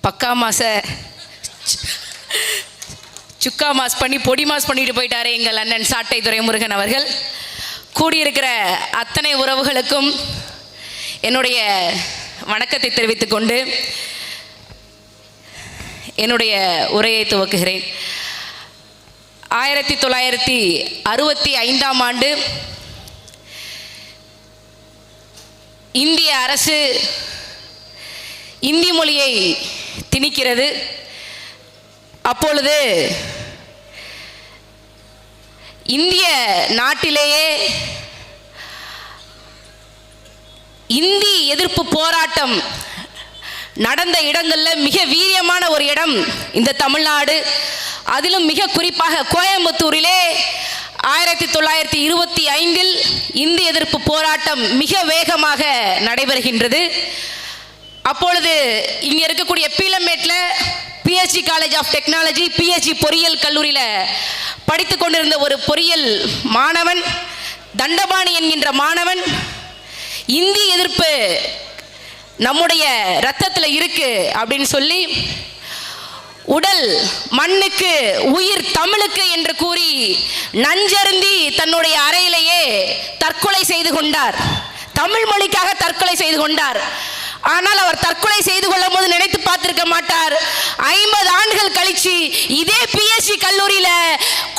பக்கா மாசை சுக்கா மாஸ் பண்ணி பொடி மாஸ் பண்ணிட்டு போயிட்டாரு எங்கள் அண்ணன் சாட்டை துரைமுருகன் அவர்கள். கூடியிருக்கிற அத்தனை உறவுகளுக்கும் என்னுடைய வணக்கத்தை தெரிவித்துக் கொண்டு என்னுடைய உரையை துவக்குகிறேன். 1965ஆம் ஆண்டு இந்திய அரசு இந்தி மொழியை திணிக்கிறது. அப்பொழுது இந்திய நாட்டிலேயே இந்தி எதிர்ப்பு போராட்டம் நடந்த இடங்களில் மிக வீரியமான ஒரு இடம் இந்த தமிழ்நாடு. அதிலும் மிக குறிப்பாக கோயம்புத்தூரிலே 1925இல் இந்தி எதிர்ப்பு போராட்டம் மிக வேகமாக நடைபெறுகின்றது. அப்பொழுது இங்கே இருக்கக்கூடிய பீலமேட்டில் PSG college of technology, PSG பொறியியல் கல்லூரியில் படித்து கொண்டிருந்த ஒரு பொறியியல் மாணவன், தண்டபாணி என்கின்ற மாணவன், இந்தி எதிர்ப்பு நம்முடைய இரத்தத்தில் இருக்கு அப்படின்னு சொல்லி உடல் மண்ணுக்கு உயிர் தமிழுக்கு என்று கூறி நஞ்சருந்தி தன்னுடைய அறையிலேயே தற்கொலை செய்து கொண்டார். தமிழ் மொழிக்காக தற்கொலை செய்து கொண்டார். ஆனால் அவர் தற்கொலை செய்து கொள்ளும் போது நினைத்து பார்த்திருக்க மாட்டார், 50 ஆண்டுகள் கழிச்சு இதே பிஹெச்டி கல்லூரியில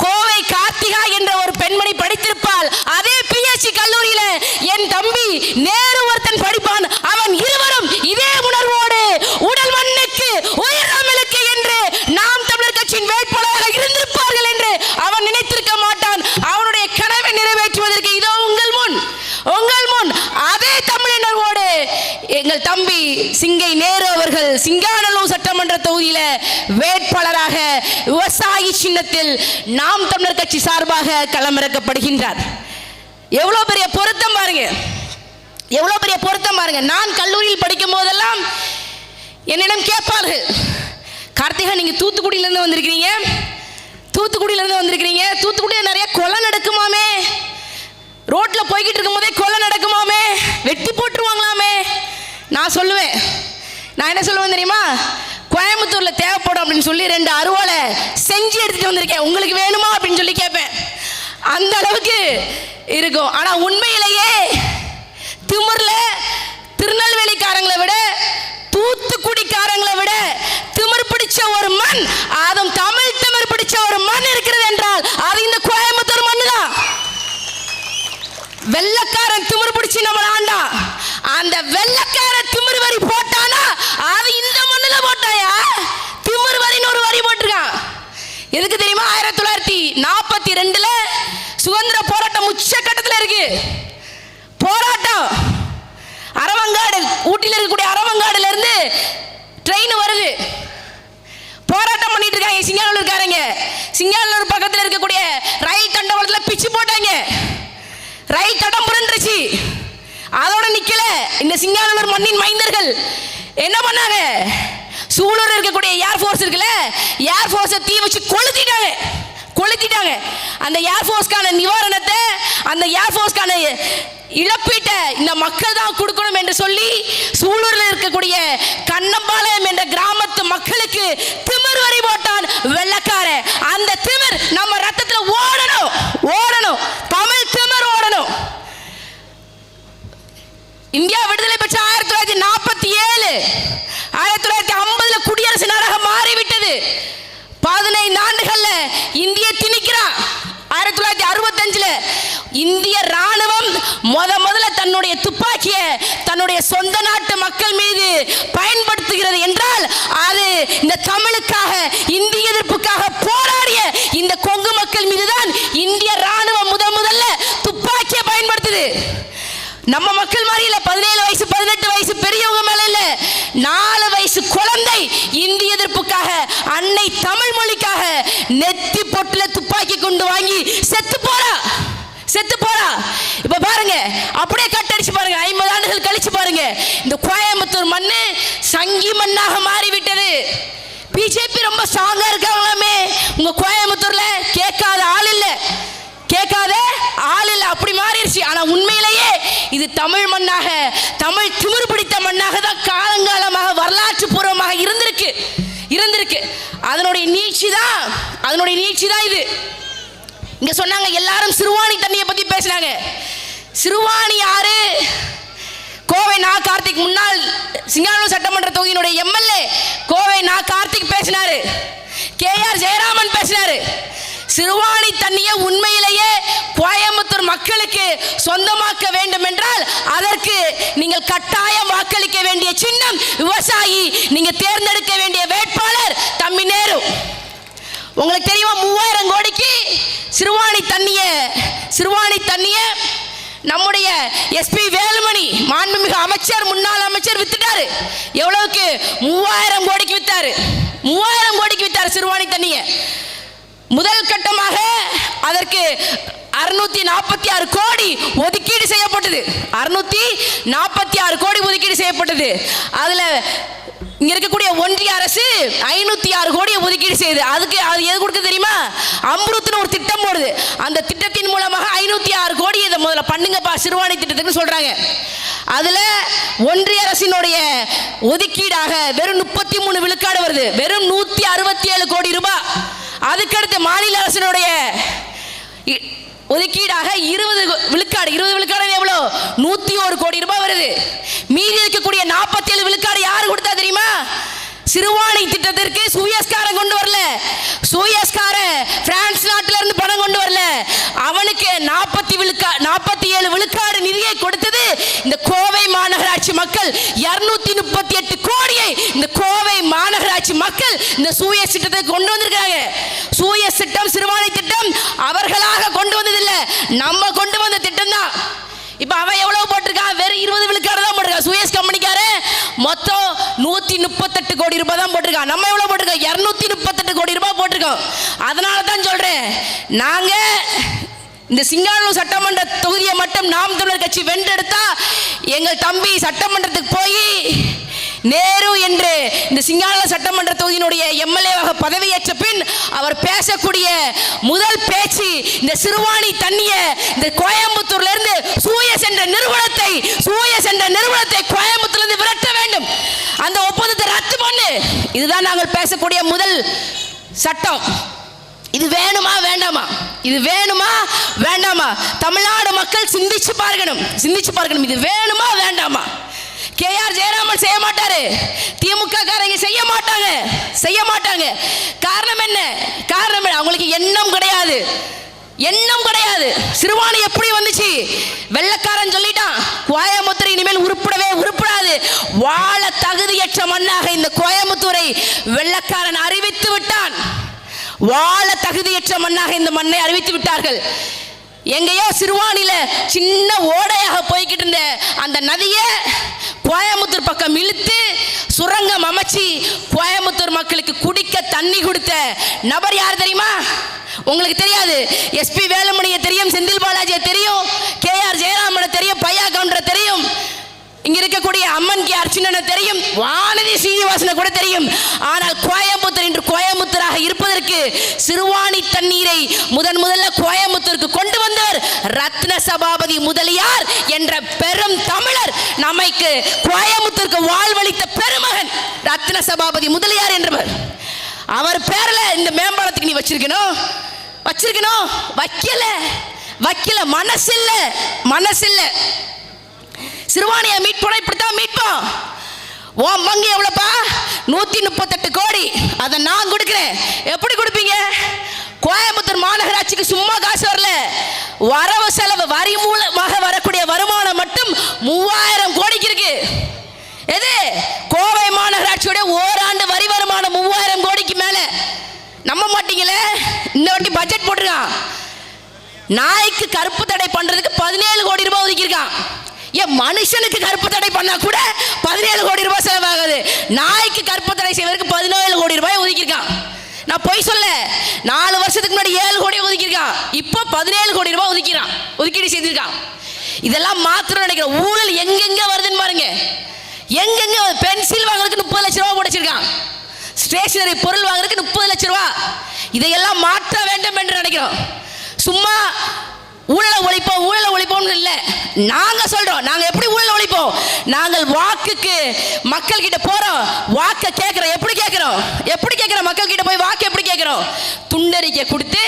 கோவை கார்த்திகா என்ற ஒரு பெண்மணி படித்திருப்பாள். அதே பிஹெச்டி கல்லூரியில என் தம்பி நேரு ஒருத்தன் படிப்பான். அவன் இருவரும் இதே உணர்வோடு உடல் மண்ணுக்கு உயிர் தமிழுக்கு என்று நாம் தமிழர் கட்சியின் வேட்பாளராக இருந்திருப்பார்கள் என்று அவன் நினைத்திருக்க மாட்டான். அவனுடைய கனவை நிறைவேற்றுவதற்கு இதோ உங்கள் முன் அதே தமிழினரோடு எங்கள் தம்பி சிங்கை நேரு அவர்கள் சிங்காநல்லூர் சட்டமன்ற தொகுதியில வேட்பாளராக விவசாயி சின்னத்தில் நாம் தமிழர் கட்சி சார்பாக களமிறக்கப்படுகின்றார். எவ்வளவு பெரிய பொருத்தம் பாருங்க, எவ்வளவு பெரிய பொருத்தம் பாருங்க. நான் கல்லூரியில் படிக்கும் போதெல்லாம் என்னிடம் கேட்பார்கள், கார்த்திகா நீங்க தூத்துக்குடியிலிருந்து வந்திருக்கிறீங்க, தூத்துக்குடியில நிறைய கொலை நடக்குமாமே, ரோட்ல போய்கிட்டு இருக்கும் போதே கொலை நடக்குமாமே, வெட்டி போட்டுருவாங்களாமே. நான் சொல்லுவேன், நான் என்ன சொல்லுவேன் தெரியுமா, கோயம்புத்தூர்ல தேவைப்படும் அப்படின்னு சொல்லி 2 அருவாளை செஞ்சு எடுத்துட்டு வந்திருக்கேன், உங்களுக்கு வேணுமா அப்படின்னு சொல்லி கேட்பேன். அந்த அளவுக்கு இருக்கும். ஆனா உண்மையிலேயே திமிர்ல திருநெல்வேலிக்காரங்களை விட தூத்துக்குடிக்காரங்களை விட திமிர் பிடிச்ச ஒரு மண், அதுவும் தமிழ் திமிர் பிடிச்ச ஒரு மண் இருக்கிறது என்றால் அது இந்த கோயம்புத்தூர் மண்ணு தான். வெள்ளக்காரன் திமிர் பிடிச்சி நம்ம ஆண்டா, அந்த வெள்ளக்காரன் திமிர் வரி போட்டானா அது இந்த மண்ணுல போட்டாயா. திமிர் வரின்னு ஒரு வரி போட்டிருக்கான். எதுக்கு தெரியுமா, 1942ல சுதந்திர போராட்டம் உச்சக்கட்டத்தில் இருக்கு. போராட்டம் அரவங்காடு, ஊட்டியில் இருக்கக்கூடிய அரவங்காடுல இருந்து ட்ரெயின் வருது, போராட்டம் பண்ணிட்டு இருக்காங்க சிங்காநல்லூர்காரங்க. சிங்காநல்லூர் பக்கத்தில் இருக்கக்கூடிய ரயில் தண்டவாளத்தில் பிச்சு போட்டாங்க, ரயில் தடம் புரண்டுருச்சு. அதோட நிக்கல, இந்த சிங்காநல்லூர் மண்ணின் மைந்தர்கள் என்ன பண்ணாங்க, சூலூர் இருக்கக்கூடிய ஏர்ஃபோர்ஸ் இருக்குல்ல, ஏர்ஃபோர்ஸை தீ வச்சு கொளுத்திட்டாங்க. அந்த ஏர்ஃபோர்ஸ்க்கான நிவாரணத்தை, அந்த ஏர்ஃபோர்ஸ்க்கான இழப்பீட்டை இந்த மக்கள் தான் கொடுக்கணும் என்று சொல்லி சூலூர்ல இருக்கக்கூடிய கண்ணம்பாளையம் என்ற கிராமத்து மக்களுக்கு திமிர் வரி போட்டான் வெள்ளக்காரன். அந்த திமிர் நம்ம ரத்தத்துல ஓடணும், தமிழ் திமிர் ஓடணும். இந்தியா விடுதலை பெற்ற 1947, 1950 குடியரசு நாடாக மாறிவிட்டது. 15 ஆண்டுகள்ல இந்திய திணிக்கிறான். 1965 இந்திய ராணுவம் முதல்ல தன்னுடைய துப்பாக்கியை தன்னுடைய சொந்த நாட்டு மக்கள் மீது பயன்படுத்துகிறது என்றால் அது இந்த தமிழுக்காக, இந்திய எதிர்ப்புக்காக போராடிய இந்த கொங்கு மக்கள் மீதுதான் இந்திய ராணுவம் முதல்ல துப்பாக்கியை பயன்படுத்துது. நம்ம மக்கள் மாதிரி இல்ல, 17 வயசு 18 வயசு பெரியவங்க மேல இல்ல, 4 வயசு குழந்தை இந்திய எதிர்ப்புக்காக, அன்னை தமிழ் மொழிக்காக நெத்தி பொட்டுல துப்பாக்கி கொண்டு வாங்கி செத்து போறா. இப்ப பாருங்க, அப்படியே கட்டடிச்சு பாருங்க, 50 ஆண்டுகள் கழிச்சு பாருங்க, இந்த கோயம்புத்தூர் மண்ணு சங்கி மண்ணாக மாறிவிட்டது. பிஜேபி ரொம்ப ஸ்ட்ராங்கா இருக்காங்களாமே, உங்க கோயம்புத்தூர்ல கேட்காத ஆள் இல்ல, அப்படி மாறிடுச்சு. ஆனா உண்மையிலேயே இது தமிழ் மண்ணாக, தமிழ் திமிர் பிடித்த மண்ணாக தான் காலங்காலமாக வரலாற்று பூர்வமாக இருந்திருக்கு. அதனுடைய நீட்சி தான் இது. இங்க சொன்னாங்க எல்லாரும் சிறுவாணி தண்ணியை பத்தி பேசினாங்க. சிறுவாணி யாரு? கோவை நா கார்த்திக், முன்னாள் சிங்கானூர் சட்டமன்ற தொகுதியினுடைய எம்எல்ஏ கோவை நா கார்த்திக் பேசினாரு, கேஆர் ஜெயராமன் பேசினாரு. சிறுவாணி தண்ணியை உண்மையிலேயே கோயம்புத்தூர் மக்களுக்கு சொந்தமாக்க வேண்டும் என்றால் அதற்கு நீங்கள் கட்டாயம் வாக்களிக்க வேண்டிய சின்னம் விவசாயி. நீங்க தேர்ந்தெடுக்க வேண்டிய வேட்பாளர் தம்பி நேரு. உங்களுக்கு தெரியுமா 3000 கோடிக்கு சிறுவாணி தண்ணிய நம்முடைய எஸ்பி வேலுமணி மாண்புமிகு அமைச்சர், முன்னாள் அமைச்சர் வித்துட்டாரு. எவ்வளவுக்கு? 3000 கோடிக்கு வித்தாரு. 3000 கோடிக்கு வித்தாரு சிறுவாணி தண்ணிய. முதல் கட்டமாக அதற்கு 646 கோடி ஒதுக்கீடு செய்யப்பட்டது. 646 கோடி ஒதுக்கீடு செய்யப்பட்டது. அதுல இங்க இருக்கக்கூடிய ஒன்றிய அரசு 506 கோடியை ஒதுக்கீடு செய்யுது. அதுக்கு அது எது கொடுக்க தெரியுமா? அம்ருத்னு ஒரு திட்டம் போடுது. அந்த திட்டத்தின் மூலமாக 506 கோடி இதை முதல்ல பண்ணுங்கப்பா சிறுவாணி திட்டத்துக்கு சொல்றாங்க. அதுல ஒன்றிய அரசினுடைய ஒதுக்கீடாக வெறும் 33 விழுக்காடு வருது, வெறும் 167 கோடி ரூபாய். அதுக்கடுத்து மாநில அரசினுடைய ஒதுக்கீடாக 20 விழுக்காடு எவ்வளோ? 101 கோடி ரூபாய் வருது. மீதி இருக்கக்கூடிய 47 விழுக்காடு யாரு கொடுத்தா தெரியுமா? சிறுவாணி திட்டத்திற்கு சூயஸ்காரன் கொண்டு வரல. சூயஸ்காரன் பிரான்ஸ் நாட்டில இருந்து பணம் கொண்டு வரல. அவனுக்கு 47 விழுக்காடு நிதியை கொடுத்தது இந்த கோவை மாநகராட்சி மக்கள். 238 கோடியை இந்த கோவை மாநகராட்சி மக்கள் இந்த சூயஸ் திட்டத்தை கொண்டு வந்திருக்காங்க. சூயஸ் திட்டம், சிறுவாணி திட்டம் அவர்களாக கொண்டு வந்ததில்லை, நம்ம கொண்டு வந்த திட்டம் தான். இப்ப அவன் எவ்வளவு போட்டிருக்கான்? வெறும் 20 விழுக்காடு தான் போட்டிருக்கான். சூயஸ் கம்பெனிக்காரன் மொத்தம் 138 கோடி ரூபாய் தான் போட்டிருக்கான். நம்ம எவ்வளவு போட்டிருக்கோம்? 238 கோடி ரூபாய் போட்டிருக்கோம். அதனால தான் சொல்றேன், நாங்க இந்த சிங்கானூர் சட்டமன்ற தொகுதியை மட்டும் நாம் தமிழர் கட்சி வென்றெடுத்தா எங்கள் தம்பி சட்டமன்றத்துக்கு போய் நேரு என்று இந்த சிங்கானூர் சட்டமன்ற தொகுதியினுடைய எம்எல்ஏவாக பதவியேற்ற பின் அவர் பேசக்கூடிய முதல் பேச்சு இந்த சிறுவாணி தண்ணிய இந்த கோயம்புத்தூர்ல இருந்து சூயஸ் என்ற நிறுவனத்தை கோயம்புத்தூர்ல இருந்து விரட்ட வேண்டும், அந்த ஒப்பந்தத்தை ரத்து பண்ணு. இதுதான் நாங்கள் பேசக்கூடிய முதல் சட்டம். இது வேணுமா வேண்டாமா? தமிழ்நாடு மக்கள் சிந்திச்சு பார்க்கணும். இது வேணுமா வேண்டாமா? கேஆர் ஜெயராமன் செய்ய மாட்டாரு, திமுக காரங்க செய்ய மாட்டாங்க. காரணம் என்ன? அவங்களுக்கு எண்ணம் கிடையாது. சிறுவாணி எப்படி வந்துச்சு? வெள்ளக்காரன் சொல்லிட்டான், கோயம்புத்தூர் இனிமேல் உருப்படாது, வாழ தகுதியற்ற மண்ணாக இந்த கோயம்புத்தூரை வெள்ளக்காரன் அறிவித்து விட்டான். வாழ தகுதியற்ற மண்ணாக இந்த மண்ணை அறிவித்து விட்டார்கள். எங்கேயோ சிறுவாணியில சின்ன ஓடையாக போய்கிட்டு இருந்த அந்த நதியை கோயம்புத்தூர் பக்கம் இழுத்து சுரங்கம் அமைச்சு கோயம்புத்தூர் மக்களுக்கு குடிக்க தண்ணி கொடுத்த நபர் யார் தெரியுமா? உங்களுக்கு தெரியாது. எஸ்பி வேலுமணியை தெரியும், செந்தில் பாலாஜியை தெரியும், கேஆர் ஜெயராமனை தெரியும், பையா கவுண்டரை தெரியும், இங்க இருக்கக்கூடிய அம்மன் கே அர்ச்சனை தெரியும், வானதி சீனிவாசனை கூட தெரியும். ஆனால் கோயம்புத்தூர் இன்று கோயம்புத்தூராக இருப்பதற்கு சிறுவாணி தண்ணீரை முதல்ல கோயம்புத்தூருக்கு கொண்டு வந்தவர் ரத்ன சபாபதி முதலியார் என்ற பெரும் தமிழர். நமக்கு கோயம்புத்தூருக்கு வாழ்வளித்த பெருமகன் ரத்ன சபாபதி முதலியார் என்றவர். அவர் பேர்ல இந்த மேம்பாலத்துக்கு நீ வச்சிருக்கணும். வைக்கல, மனசில்ல. சிறுவாணியை மீட் பண்ண இப்படித்தான் மீட்போம். உன் பங்கு எவ்வளோப்பா? 138 கோடி. அதை நான் கொடுக்குறேன். எப்படி கொடுப்பீங்க? கோயம்புத்தூர் மாநகராட்சிக்கு சும்மா காசு வரல, வரவு செலவு வரி மூலமாக வரக்கூடிய வருமானம் மட்டும் 3000 கோடிக்கு இருக்கு. எது? கோவை மாநகராட்சியோட ஓராண்டு வரி வருமானம் 3000 கோடிக்கு மேல. நம்ப மாட்டீங்களே, இந்த வாட்டி பட்ஜெட் போட்டிருக்கான். நாய்க்கு கருப்பு தடை பண்றதுக்கு 17 கோடி ரூபாய் ஒதுக்கியிருக்கான். மனுஷனுக்கு கருப்பு தடை பண்ணா கூட 17 கோடி ரூபாய் செலவாகுது. நாய்க்கு கருப்பு தடை செய்வதற்கு 17 கோடி ரூபாய் ஒதுக்கியிருக்கான். நான் போய் சொல்ல, 4 வருஷத்துக்கு முன்னாடி 7 கோடி ஒதுக்கியிருக்கான், இப்போ 17 கோடி ரூபாய் ஒதுக்கீடு செய்திருக்கான். இதெல்லாம் மாத்திரம் நினைக்கிறேன். ஊழல் எங்கெங்க வருதுன்னு பாருங்க. எங்கெங்க பென்சில் வாங்குறதுக்கு 30 லட்சம் ரூபாய் போட்டுச்சிருக்கான், ஸ்டேஷனரி பொருள் வாங்குறதுக்கு 30 லட்சம் ரூபாய். இதையெல்லாம் மாற்ற வேண்டும் என்று நினைக்கிறோம். சும்மா ஊழலை ஒழிப்போம் இல்லை, நாங்க சொல்றோம். நாங்க எப்படி ஊழல் ஒழிப்போம்? நாங்கள் வாக்குக்கு மக்கள் கிட்ட போறோம், வாக்க கேட்கிறோம். எப்படி கேட்கிறோம்? மக்கள் கிட்ட போய் வாக்கு செய்யணும், துண்டறிக்கை கொடுத்து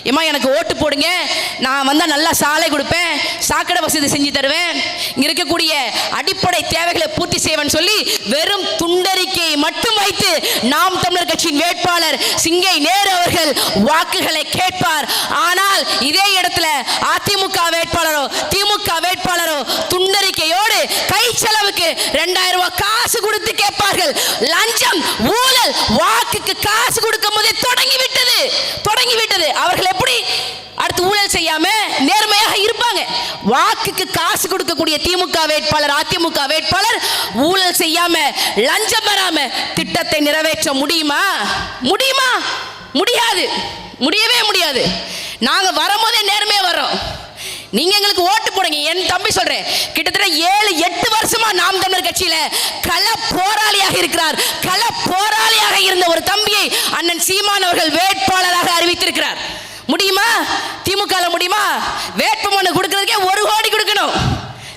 ஏமா எனக்கு ஓட்டு போடுங்க, நான் வந்தால் நல்லா சாலை கொடுப்பேன், சாக்கடை வசதி செஞ்சு தருவேன், இங்கே இருக்கக்கூடிய அடிப்படை தேவைகளை பூர்த்தி செய்வேன் சொல்லி வெறும் துண்டறிக்கையை மட்டும் வைத்து நாம் தமிழர் கட்சியின் வேட்பாளர் சிங்கை நேரு அவர்கள் வாக்குகளை கேட்பார். ஆனால் இதே இடத்துல அதிமுக வேட்பாளரோ திமுக வேட்பாளரோ துண்டறிக்கையோடு கை செலவுக்கு 2000 ரூபாய் காசு கொடுத்து கேட்பார்கள். லஞ்சம், ஊழல், வாக்குக்கு காசு கொடுக்கும் போதே தொடங்கிவிட்டது. அவர்கள் எப்படி அடுத்து ஊழல் செய்யாம நேர்மையாக இருப்பாங்க? வாக்குக்கு காசு கொடுக்கக்கூடிய திமுக வேட்பாளர் அதிமுக வேட்பாளர் ஊழல் செய்யாம லஞ்சம் பெறாம திட்டத்தை நிறைவேற்ற முடியுமா? முடியவே முடியாது. நாங்க வரும்போதே நேர்மையா வர்றோம். நீங்க எங்களுக்கு ஓட்டு போடுங்க. என் தம்பி சொல்றேன், கிட்டத்தட்ட 7-8 வருஷமா நாம் தமிழர் கட்சியில கள போராளியாக இருக்கிறார். கள போராளியாக இருந்த ஒரு தம்பியை அண்ணன் சீமான் அவர்கள் வேட்பாளராக அறிவித்திருக்கிறார். முடியுமா? திமுக முடியுமா? வேட்புமனு கொடுக்கிறதுக்கே 1 கோடி கொடுக்கணும்,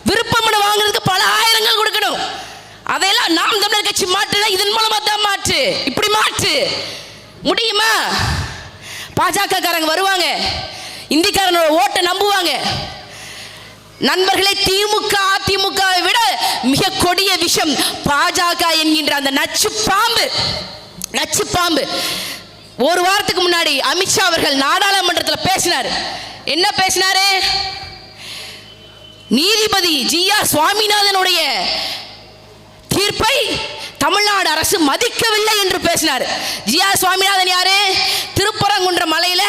விருப்பமனு வாங்குறதுக்கு பல ஆயிரங்கள் கொடுக்கணும். அதையெல்லாம் நாம் தமிழர் கட்சி மாற்றுனா இதன் மூலமா தான் மாற்று. இப்படி மாற்று முடியுமா? பாஜக காரங்க வருவாங்க, இந்திக்காரனோட ஓட்டை நம்புவாங்க. நண்பர்களே, திமுக அதிமுகவை விட மிக கொடிய விஷம் பாஜக என்கின்ற அந்த நச்சு பாம்பு. ஒரு வாரத்துக்கு முன்னாடி அமித்ஷா அவர்கள் நாடாளுமன்றத்தில் பேசினார். என்ன பேசினாரு? நீதிபதி ஜி.ஆர். சுவாமிநாதனுடைய தீர்ப்பை தமிழ்நாடு அரசு மதிக்கவில்லை என்று பேசினார். ஜி.ஆர். சுவாமிநாதன் யாரு? திருப்பரங்குன்ற மலையில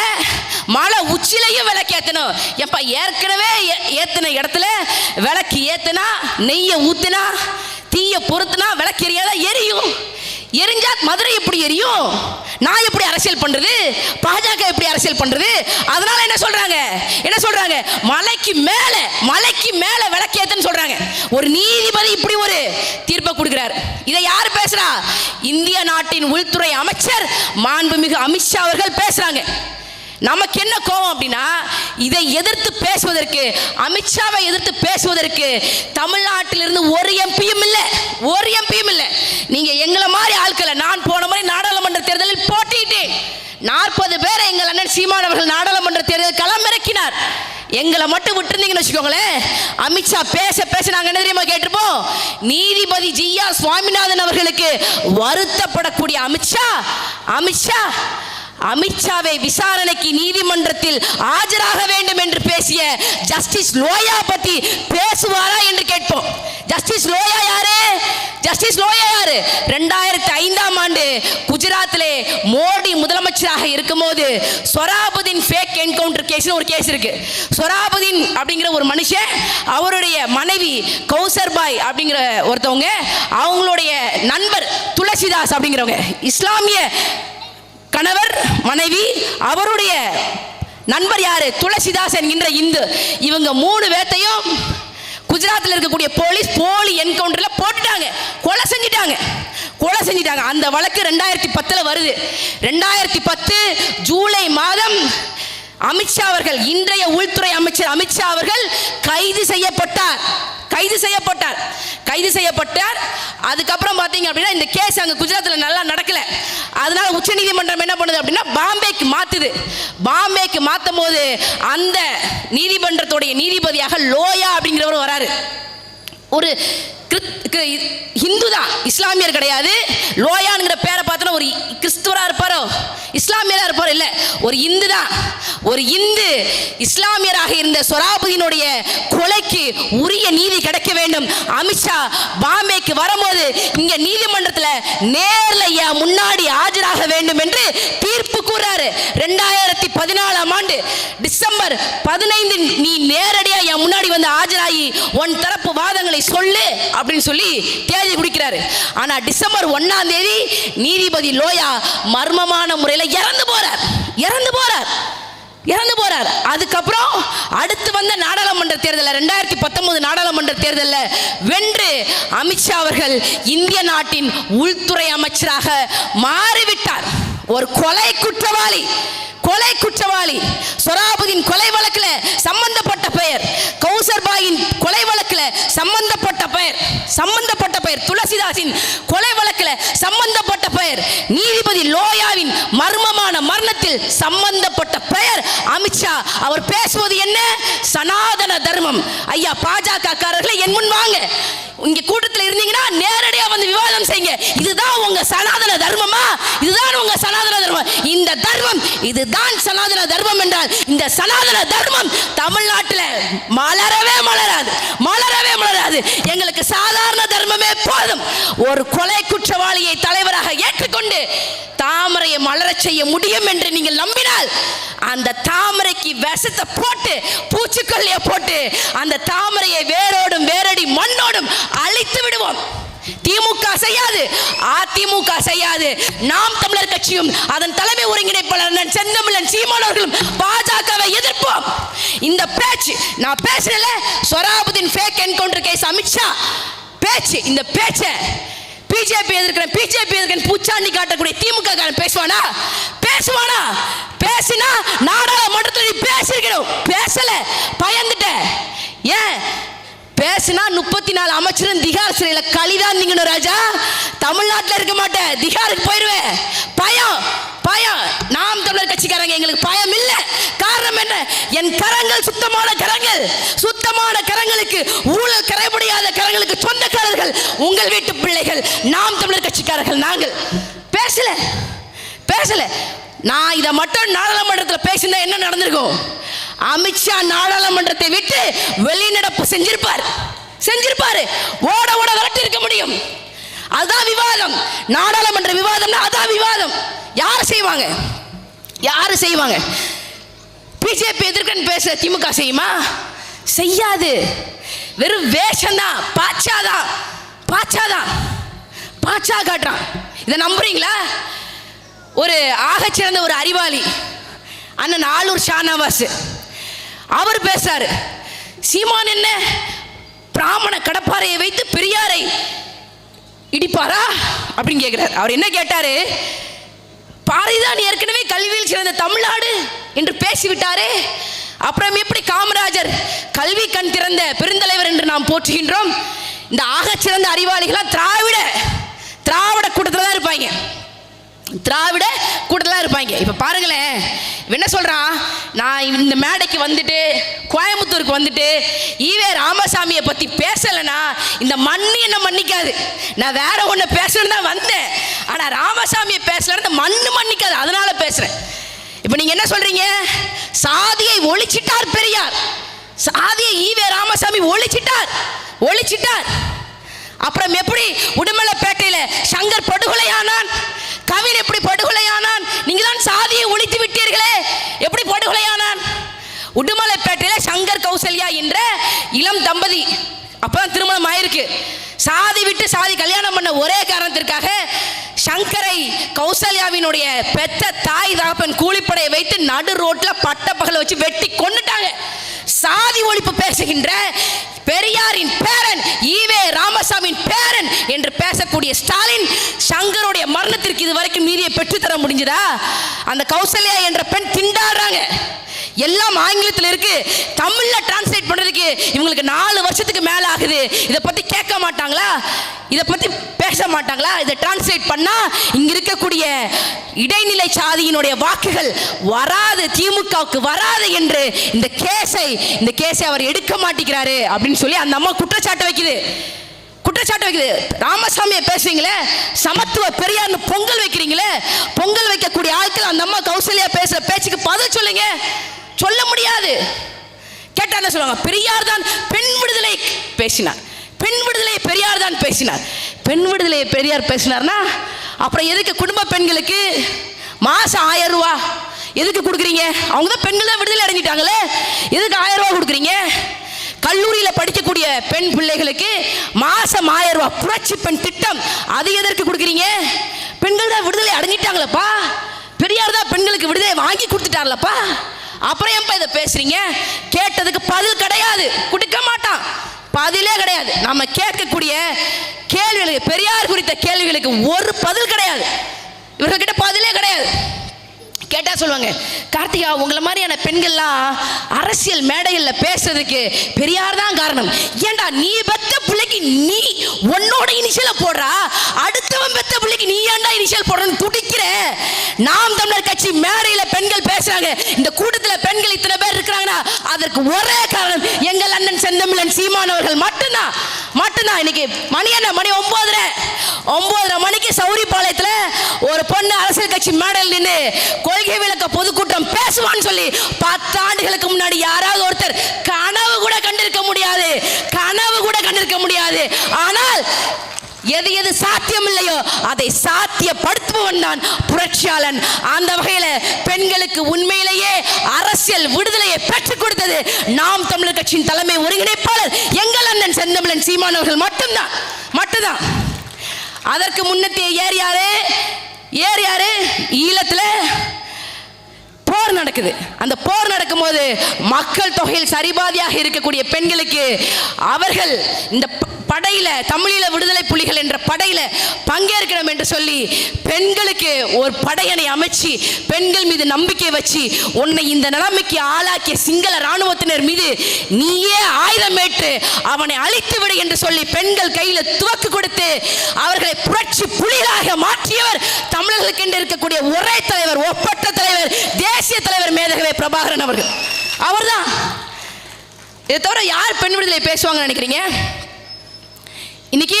மலை உச்சிலையும் விளக்கு ஏத்தணும். எப்ப ஏற்கனவே ஏத்தின இடத்துல விளக்கு ஏத்தினா, நெய்ய ஊத்தினா, தீய பொறுத்துனா விளக்கு எரியாத எரியும். எரிஞ்சா மதுரை எப்படி எரியும்? நான் எப்படி அரசியல் பண்றது? பாஜக எப்படி அரசியல் பண்றது? அதனால என்ன சொல்றாங்க? மலைக்கு மேல விளக்கேத்துன்னு சொல்றாங்க. ஒரு நீதிபதி இப்படி ஒரு தீர்ப்பை கொடுக்கிறார். இதை யார் பேசுறா? இந்திய நாட்டின் உள்துறை அமைச்சர் மாண்புமிகு அமித்ஷா அவர்கள் பேசுறாங்க. நமக்கு என்ன கோபம் அப்படின்னா, இதை எதிர்த்து பேசுவதற்கு, அமித்ஷாவை எதிர்த்து பேசுவதற்கு தமிழ்நாட்டிலிருந்து ஒரு எம்பியும் இல்லை. நீங்க எங்களை மாதிரி ஆட்களை, நான் போன முறை நாடாளுமன்ற தேர்தலில் போட்டியிட்டேன். 40 பேரை எங்கள் அண்ணன் சீமான் அவர்கள் நாடாளுமன்ற தேர்தல் களமிறக்கினார். எங்களை மட்டும் விட்டுருந்தீங்கன்னு வச்சுக்கோங்களேன், அமித்ஷா பேச நாங்க என்ன தெரியுமா கேட்டிருப்போம்? நீதிபதி ஜி.ஆர். சுவாமிநாதன் அவர்களுக்கு வருத்தப்படக்கூடிய அமித்ஷாவை விசாரணைக்கு நீதிமன்றத்தில் ஆஜராக வேண்டும் என்று பேசிய ஜஸ்டிஸ் லோயா பத்தி பேசுவாரா என்று கேட்போம். ஜஸ்டிஸ் லோயா யாரு? 2005ஆம் ஆண்டு குஜராத்திலே மோடி முதலமைச்சராக இருக்கும்போது சொராபுதீன் ஃபேக் என்கவுண்டர் கேஸ் ஒரு கேஸ் இருக்கு. சொராபுதீன் அப்படிங்கிற ஒரு மனுஷன், அவருடைய மனைவி கௌசர்பாய் அப்படிங்கிற ஒருத்தவங்க, அவங்களுடைய நண்பர் துளசிதாஸ் அப்படிங்கிறவங்க, இஸ்லாமிய கணவர் மனைவி, அவருடைய நண்பர் யாரு? துளசிதாஸ் என்கின்ற இந்து. இவங்க 3 பேர்த்தையும் குஜராத்தில் இருக்கக்கூடிய போலீஸ் போலி என்கவுண்டர்ல போட்டுட்டாங்க, கொலை செஞ்சிட்டாங்க. அந்த வழக்கு 2010 வருது. 2010 ஜூலை மாதம் அமித்ஷா அவர்கள், இன்றைய உள்துறை அமைச்சர் அமித்ஷா அவர்கள் கைது செய்யப்பட்டார். அதுக்கப்புறம் பார்த்தீங்க அப்படின்னா இந்த கேஸ் அங்கே குஜராத்தில் நல்லா நடக்கல. அதனால உச்சநீதிமன்றம் என்ன பண்ணுது அப்படின்னா பாம்பேக்கு மாற்றும் போது அந்த நீதிமன்றத்துடைய நீதிபதியாக லோயா அப்படிங்கிறவர் வராரு. ஒரு ஹிந்து தான், இஸ்லாமியர் கிடையாது. லோயான்ங்கிற பேரை பார்த்தோன்னா ஒரு கிறிஸ்துவரா இருப்பாரோ, இஸ்லாமியரா இருப்பாரோ? இல்ல, ஒரு இந்து தான். ஒரு இந்து இஸ்லாமியராக இருந்த சொராபுதீனுடைய கொலைக்கு உரிய நீதி கிடைக்க வேண்டும். அமித்ஷா பாம்பேக்கு வரும்போது இங்க நீதிமன்றத்தில் நேர்ல முன்னாடி ஆஜராக வேண்டும் என்று தீர்ப்பு கூறாரு. 2014ஆம் ஆண்டு டிசம்பர் 15 நீ நேரடியா என் முன்னாடி வந்து ஆஜராகி உன் தரப்பு வாதங்களை சொல்லு அப்படின்னு சொல்லி தேதி குடிக்கிறாரு. ஆனா டிசம்பர் 1ஆம் தேதி நீதிபதி லோயா மர்மமான முறையில் இறந்து போறார். அதுக்கப்புறம் அடுத்து வந்த நாடாளுமன்ற தேர்தலில் 2019 நாடாளுமன்ற தேர்தலில் வென்று அமித்ஷா அவர்கள் இந்திய நாட்டின் உள்துறை அமைச்சராக மாறிவிட்டார். ஒரு கொலை குற்றவாளி சொராபுதீன் கொலை வழக்கில் சம்பந்தப்பட்ட பெயர், கௌசர்பாயின் கொலை வழக்கில் சம்பந்தப்பட்ட பெயர், துளசிதாசின் கொலை வழக்கில் சம்பந்தப்பட்ட பெயர், நீதிபதி லோயாவின் மர்மமான சம்பந்தப்பட்ட பெயர் அமித்ஷா. அவர் பேசுவது என்ன? சனாதன தர்மம். ஐயா பாஜக காரர்களே, என் முன் வாங்க. இங்க கூட்டத்தில் இருந்தீங்கன்னா நேரடியா வந்து விவாதம் செய்யுங்க. இதுதான் உங்க சனாதன தர்மமா? இதுதான் உங்க சனாதன தர்மம்? இந்த தர்மம், இதுதான் சனாதன தர்மம் என்றால் இந்த சனாதன தர்மம் தமிழ்நாட்டில் மலரவே மலராது, மலரவே மலராது. எங்களுக்கு சாதாரண தர்மமே போதும். ஒரு கொலை குற்றவாளியை தலைவராக ஏற்றுக்கொண்டு தாமரையை மலரச் செய்ய முடியும் என்று நீங்கள் நம்பினால் அந்த தாமரைக்கு விஷத்தை போட்டு, பூச்சிக்கொல்லியை போட்டு அந்த தாமரையை வேரோடும் வேரடி மண்ணோடும் அழித்து விடுவோம். திமுக செய்யாது, அதிமுக செய்யாது. நாம் தமிழர் கட்சியும் அதன் தலைமை ஒருங்கிணைப்பாளர் செந்தமிழன் சீமான் அவர்களும் பாஜகவை எதிர்ப்போம். இந்த பேச்சு நான் பேசல. Sohrabuddin fake encounter case Amit Shah பேச்சு, இந்த பேச்சை பிஜேபி எதிர்க்கிறேன், பிஜேபி எதிர்க்கிறேன் பூச்சாண்டி காட்டக்கூடிய திமுக காரன் பேசுவானா? பேசுவானா? பேசினா நாடாளுமன்றத்தில் பேசிருக்கணும். பேசல, பயந்துட்ட. ஏன் பேசினா 34 அமைச்சரும் திகார் சிறையில் களிதான் நீங்கணும் ராஜா. தமிழ்நாட்டில் இருக்க மாட்டேன், திகாருக்கு போயிருவேன். பயம், பயம். நாம் தமிழர் கட்சிக்காரங்க எங்களுக்கு பயம் இல்லை. காரணம் என்ன? என் கரங்கள் சுத்தமான கரங்கள். சுத்தமான கரங்களுக்கு, ஊழல் கரைபடியாத கரங்களுக்கு சொந்தக்காரர்கள் உங்கள் வீட்டு பிள்ளைகள். நாம் தமிழர் கட்சிக்காரர்கள் நாங்கள். பேசல, பேசல. நான் இதை மட்டும் நாடாளுமன்றத்தில் பேசினா என்ன நடந்திருக்கும்? அமித்ஷா நாடாளுமன்றத்தை விட்டு வெளிநடப்பு செஞ்சிருப்பார், செஞ்சிருப்பாரு. ஓட ஓட விரட்டி இருக்க முடியும். அதுதான் விவாதம். நாடாளுமன்ற விவாதம்னா அதான் விவாதம். யார் செய்வாங்க? யாரு செய்வாங்க? பிஜேபி எதிர்க்கன்னு பேச திமுக செய்யுமா? செய்யாது. வெறும் வேஷம்தான், பாச்சாதான், பாச்சாதான், பாச்சா காட்டுறான். இதை நம்புறீங்களா? ஒரு ஆகச்சிறந்த ஒரு அறிவாளி அண்ணன் ஆலூர் ஷானவாஸ் அவர் பேசாரு. சீமான் என்ன பிராமண கடப்பாறையை வைத்து பெரியாரை இடிப்பாரா அப்படின்னு கேட்கிறார். அவர் என்ன கேட்டாரு? பாரிதான் ஏற்கனவே கல்வியில் சிறந்த தமிழ்நாடு என்று பேசிவிட்டாரே, அப்புறம் எப்படி காமராஜர் கல்வி கண் திறந்த பெருந்தலைவர் என்று நாம் போற்றுகின்றோம்? இந்த ஆகச்சிறந்த அறிவாளிகளாம் திராவிட கூட்டத்தில் தான் இருப்பாங்க, திராவிட கூட்டலாம் இருப்பாங்க. இப்ப பாருங்களேன், என்ன சொல்றான்? நான் இந்த மேடைக்கு வந்துட்டு, கோயம்புத்தூருக்கு வந்துட்டு ஈவே ராமசாமியை பத்தி பேசலைன்னா இந்த மண்ணு என்ன மன்னிக்காது. நான் வேற ஒண்ணு பேசணும்னு தான் வந்தேன், ஆனா ராமசாமியை பேசலன்னு இந்த மண்ணு மன்னிக்காது, அதனால பேசுறேன். இப்ப நீங்க என்ன சொல்றீங்க? சாதியை ஒழிச்சிட்டார் பெரியார், சாதியை ஈவே ராமசாமி ஒழிச்சிட்டார். அப்புறம் எப்படி உடுமலைப்பேட்டையில சங்கர் படுகொலையானான்? கவின் எப்படி படுகொலையானான்? நீங்க தான் சாதியை ஒழித்து விட்டீர்களே, எப்படி படுகொலையானான்? உடுமலைப்பேட்டையில சங்கர் கௌசல்யா என்ற இளம் தம்பதி, அப்பதான் திருமணம் ஆயிருக்கு. சாதி விட்டு சாதி கல்யாணம் பண்ண ஒரே காரணத்திற்காக சங்கரை கௌசல்யாவினுடைய பெத்த தாய் தாப்பன் கூலிப்படையை வைத்து நடு ரோட்ல பட்ட பகல வச்சு வெட்டி கொன்னுட்டாங்க. சாதி ஒழிப்பு பேசுகின்ற பெரியாரின் பேரன், ஈவே ராமசாமியின் பேரன் என்று பேசக்கூடிய ஸ்டாலின் சங்கருடைய மரணத்திற்கு இதுவரைக்கும் நீதியை பெற்றுத்தர முடிஞ்சதா? அந்த கௌசல்யா என்ற பெண் திண்டாடுறாங்க. எல்லாம் ஆங்கிலத்தில் இருக்கு, தமிழ்ல டிரான்ஸ்லேட் பண்றதுக்கு இவங்களுக்கு 4 வருஷத்துக்கு மேல ஆகுது. இதை பத்தி கேட்க மாட்டாங்களா? இதை பத்தி பேச மாட்டாங்களா? இதை டிரான்ஸ்லேட் பண்ணா இங்க இருக்கக்கூடிய இடைநிலை சாதியினுடைய வாக்குகள் வராது, திமுகவுக்கு வராது என்று இந்த கேஸை அவர் எடுக்க மாட்டேங்கிறாரு அப்படின்னு சொல்லி அந்த அம்மா குற்றச்சாட்டு வைக்குது. ராமசாமியை பேசுறீங்களே, சமத்துவ பெரியார்னு பொங்கல் வைக்கிறீங்களே, பொங்கல் வைக்கக்கூடிய ஆட்கள் அந்த அம்மா கௌசல்யா பேசுற பேச்சுக்கு பதில் சொல்லுங்க. சொல்ல முடியாது. கேட்டா என்ன சொல்லுவாங்க? பெரியார் தான் பெண் விடுதலை பேசினார், பெண் விடுதலை பெரியார் தான் பேசினார். பெண் விடுதலை பெரியார் பேசினார்னா அப்புறம் எதுக்கு குடும்ப பெண்களுக்கு மாசம் 1000 ரூபாய் எதுக்கு கொடுக்குறீங்க? அவங்க தான் பெண்கள் விடுதலை அடைஞ்சிட்டாங்களே, எதுக்கு 1000 ரூபாய் கொடுக்குறீங்க? கல்லூரியில் படிக்கக்கூடிய பெண் பிள்ளைகளுக்கு மாசம் 1000 ரூபாய் புரட்சி பெண் திட்டம், அது எதற்கு கொடுக்குறீங்க? பெண்கள் தான் விடுதலை அடைஞ்சிட்டாங்களப்பா, பெரியார் தான் பெண்களுக்கு விடுதலை வாங்கி கொடுத்துட்டார்லப்பா, அப்புறம் ஏன்பா இதை பேசுறீங்க? கேட்டதுக்கு பதில் கிடையாது, கொடுக்க மாட்டான், பதிலே கிடையாது. நம்ம கேட்கக்கூடிய கேள்விகளுக்கு, பெரியார் குறித்த கேள்விகளுக்கு ஒரு பதில் கிடையாது. இவர்கிட்ட பதிலே கிடையாது. கேட்ட கேட்டா சொல்லுவாங்க, கார்த்திகா உங்களை மாதிரியான பெண்கள்லாம் அரசியல் மேடைகள்ல பேசுறதுக்கு பெரியார் தான் காரணம். ஏண்டா நீ பெத்த பிள்ளைக்கு நீ உன்னோட இனிஷியலை போடுறா, அடுத்தவன் பெத்த பிள்ளைக்கு நீ ஏண்டா இனிஷியல் போடுறன்னு துடிக்கிற. நாம் தமிழர் கட்சி மேடையில பெண்கள் பேசுறாங்க, இந்த கூட்டத்தில் பெண்கள் இத்தனை பேர் இருக்கிறாங்கன்னா அதற்கு ஒரே காரணம் எங்கள் அண்ணன் செந்தமிழன் சீமான் அவர்கள் மட்டும்தான். இன்னைக்கு மணி 9:30 மணிக்கு சௌரிபாளையத்தில் ஒரு பொண்ணு அரசியல் கட்சி மேடையில் நின்று கொள்கை விளக்க பொதுக்கூட்டம் பேசுவான்னு சொல்லி 10 ஆண்டுகளுக்கு முன்னாடி யாராவது ஒருத்தர் கனவு கூட கண்டிருக்க முடியாது. ஆனால் எது சாத்தியம் இல்லையோ அதை சாத்தியப்படுத்துபவன் தான் புரட்சியாளன். அந்த வகையில பெண்களுக்கு உண்மையிலேயே அரசியல் விடுதலையை பெற்றுக் கொடுத்தது நாம் தமிழர் கட்சியின் தலைமை ஒருங்கிணைப்பாளர் எங்கள் அண்ணன் செந்தமிழன் சீமான் அவர்கள் மட்டும்தான். அதற்கு முன்னத்தே ஏர் யாரு ஈழத்துல போர் நடக்குது. அந்த போர் நடக்கும்போது மக்கள் தொகையில் சரிபாதியாக இருக்கக்கூடிய பெண்களுக்கு அவர்கள் இந்த படையில தமிழீழ விடுதலை புலிகள் என்ற படையில பங்கேற்கணும் என்று சொல்லி பெண்களுக்கு ஒரு படையணை அமைச்சு பெண்கள் மீது நம்பிக்கை வச்சு உன்னை இந்த நிலைமைக்கு ஆளாக்கிய சிங்கள இராணுவத்தினர் மீது நீயே ஆயுதமேற்று அவனை அழித்து விடு என்று சொல்லி பெண்கள் கையில துவக்கு கொடுத்து அவர்களை புரட்சி புலிகளாக மாற்றியவர் தமிழர்களுக்கு என்று இருக்கக்கூடிய ஒரே தலைவர், ஒப்பற்ற தலைவர், தேசிய தலைவர் மேதகவே பிரபாகரன் அவர்கள். அவர்தான். இதை தவிர யார் பெண் விடுதலை பேசுவாங்க நினைக்கிறீங்க? இன்னைக்கு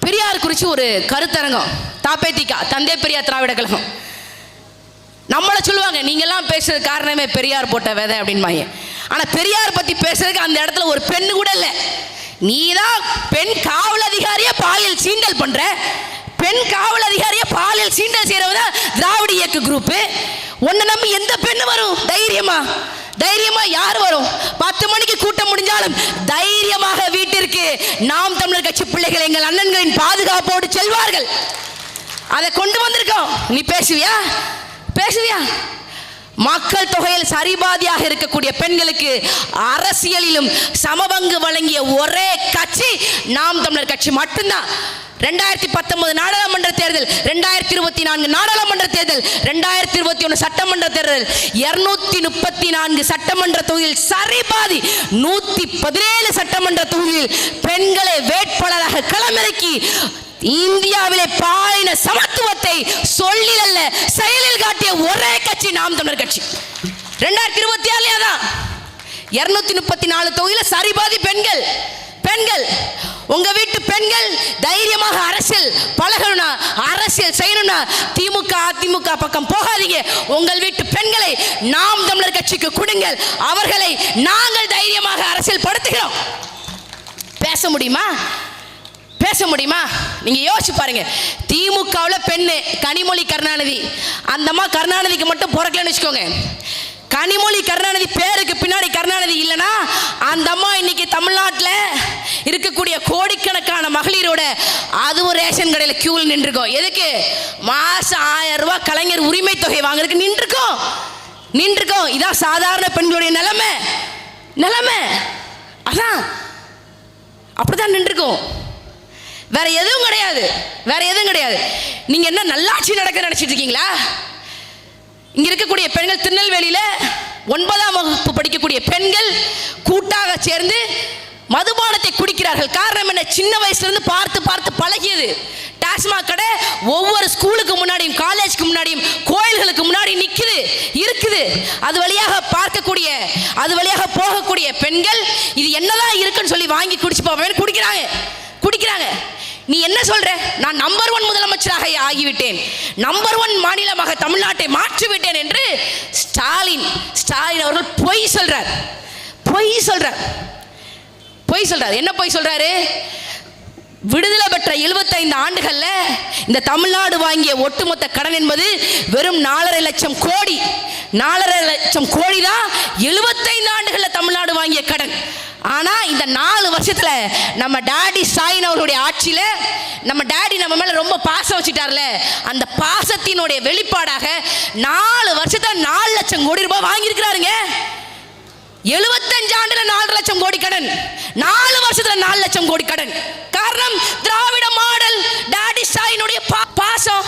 பெரியார் குறித்து ஒரு கருத்தரங்கம், தாப்பேதிகா, தந்தை பெரியார் திராவிட கழகம். நம்மளை சொல்லுவாங்க நீங்கெல்லாம் பேசுறது காரணமே பெரியார் போட்ட விதை அப்படின்பாங்க. ஆனால் பெரியார் பற்றி பேசுறதுக்கு அந்த இடத்துல ஒரு பெண்ணு கூட இல்லை. நீதான் பெண் காவல் அதிகாரியை பாலியல் சீண்டல் பண்ற, பெண் காவல் அதிகாரியை பாலியல் சீண்டல் செய்யறவங்க திராவிட இயக்க குரூப். உன்னை நம்பி எந்த பெண்ணு வரும்? தைரியமா யார் வரும்? 10 மணிக்கு கூட்டம் முடிஞ்சாலும் தைரியமாக வீட்டிற்கு நாம் தமிழர் கட்சி பிள்ளைகள் எங்கள் அண்ணன்களின் பாதுகாப்போடு செல்வார்கள். அதை கொண்டு வந்திருக்கோம். நீ பேசுவியா? மக்கள் தொகையில் சரிபாதியாக இருக்கக்கூடிய பெண்களுக்கு அரசியலிலும் சமபங்கு வழங்கிய ஒரே கட்சி நாம் தமிழர் கட்சி மட்டும்தான். 2019 நாடாளுமன்ற தேர்தல், 2024 நாடாளுமன்ற தேர்தல், 2021 சட்டமன்ற தேர்தல், 234 சட்டமன்ற தொகுதியில் சரிபாதி 117 சட்டமன்ற தொகுதியில் பெண்களை வேட்பாளராக களமிறக்கி இந்தியாவிலே பாலின சமத்துவத்தை சொல்லில் அல்ல செயலில் காட்டிய ஒரே கட்சி நாம் தமிழர் கட்சி. 2024 தான் 234 தொகுதியில சரிபாதி பெண்கள். உங்க வீட்டு பெண்கள் தைரியமாக அரசியல் பழகணும்னா, அரசியல் செய்யணும்னா திமுக அதிமுக பக்கம் போகாதீங்க. உங்கள் வீட்டு பெண்களை நாம் தமிழர் கட்சிக்கு கொடுங்கள். அவர்களை நாங்கள் தைரியமாக அரசியல் படுத்துகிறோம். பேச முடியுமா? நீங்க யோசிச்சு பாருங்க. திமுகவில் பெண்ணு கனிமொழி கருணாநிதி, அந்த அம்மா கருணாநிதிக்கு மட்டும் பிறக்கலன்னு வச்சுக்கோங்க. கனிமொழி கருணாநிதி பேருக்கு பின்னாடி கருணாநிதி இல்லைன்னா அந்த அம்மா இன்னைக்கு தமிழ்நாட்டில் இருக்கக்கூடிய கோடிக்கணக்கான மகளிரோட அதுவும் ரேஷன் கடையில் கியூவில் நின்றுருக்கோம். எதுக்கு? மாசம் 1000 ரூபாய் கலைஞர் உரிமை தொகை வாங்குறதுக்கு நின்றுருக்கோம். இதான் சாதாரண பெண்களுடைய நிலைமை. அதான் அப்படிதான் நின்றுருக்கோம். வேற எதுவும் கிடையாது. நீங்க என்ன நல்லாட்சி நடக்க நினைச்சிட்டு இருக்கீங்களா? இங்க இருக்கக்கூடிய பெண்கள் திருநெல்வேலியில 9ஆம் வகுப்பு படிக்கக்கூடிய பெண்கள் கூட்டாக சேர்ந்து மதுபானத்தை குடிக்கிறார்கள். காரணம் என்ன? சின்ன வயசுல இருந்து பார்த்து பழகியது. டாஸ்மாக் கடை ஒவ்வொரு ஸ்கூலுக்கு முன்னாடியும், காலேஜுக்கு முன்னாடியும், கோயில்களுக்கு முன்னாடி இருக்குது. அது வழியாக போகக்கூடிய பெண்கள் இது என்னதான் இருக்குன்னு சொல்லி வாங்கி குடிச்சு போவேன் குடிக்கிறாங்க. நீ என்ன சொல்ற? நான் நம்பர் 1 முதலமைச்சராக ஆகிவிட்டேன், நம்பர் 1 மாநிலமாக தமிழ்நாட்டை மாற்றிவிட்டேன் என்று ஸ்டாலின் அவர்கள் பொய் சொல்றார். என்ன பொய் சொல்றாரு? விடுதலை பெற்ற 75 ஆண்டுகள்ல இந்த தமிழ்நாடு வாங்கிய ஒட்டுமொத்த கடன் என்பது வெறும் 4.5 லட்சம் கோடி. 4.5 லட்சம் கோடி தான் 75 ஆண்டுகள்ல தமிழ்நாடு வாங்கிய கடன். ஆனா இந்த 4 வருஷத்துல நம்ம டாடி ஸ்டாலின் அவர்களுடைய ஆட்சியில நம்ம டாடி நம்ம மேல ரொம்ப பாசம் வச்சுட்டார்ல, அந்த பாசத்தினுடைய வெளிப்பாடாக 4 வருஷத்துல 4 லட்சம் கோடி ரூபாய் வாங்கியிருக்கிறாருங்க. 75 ஆண்டுல 4 லட்சம் கோடி கடன், 4 வருஷத்துல 4 லட்சம் கோடி கடன். காரணம் திராவிட மாடல், டாடி ஸ்டாலினுடைய பாசம்.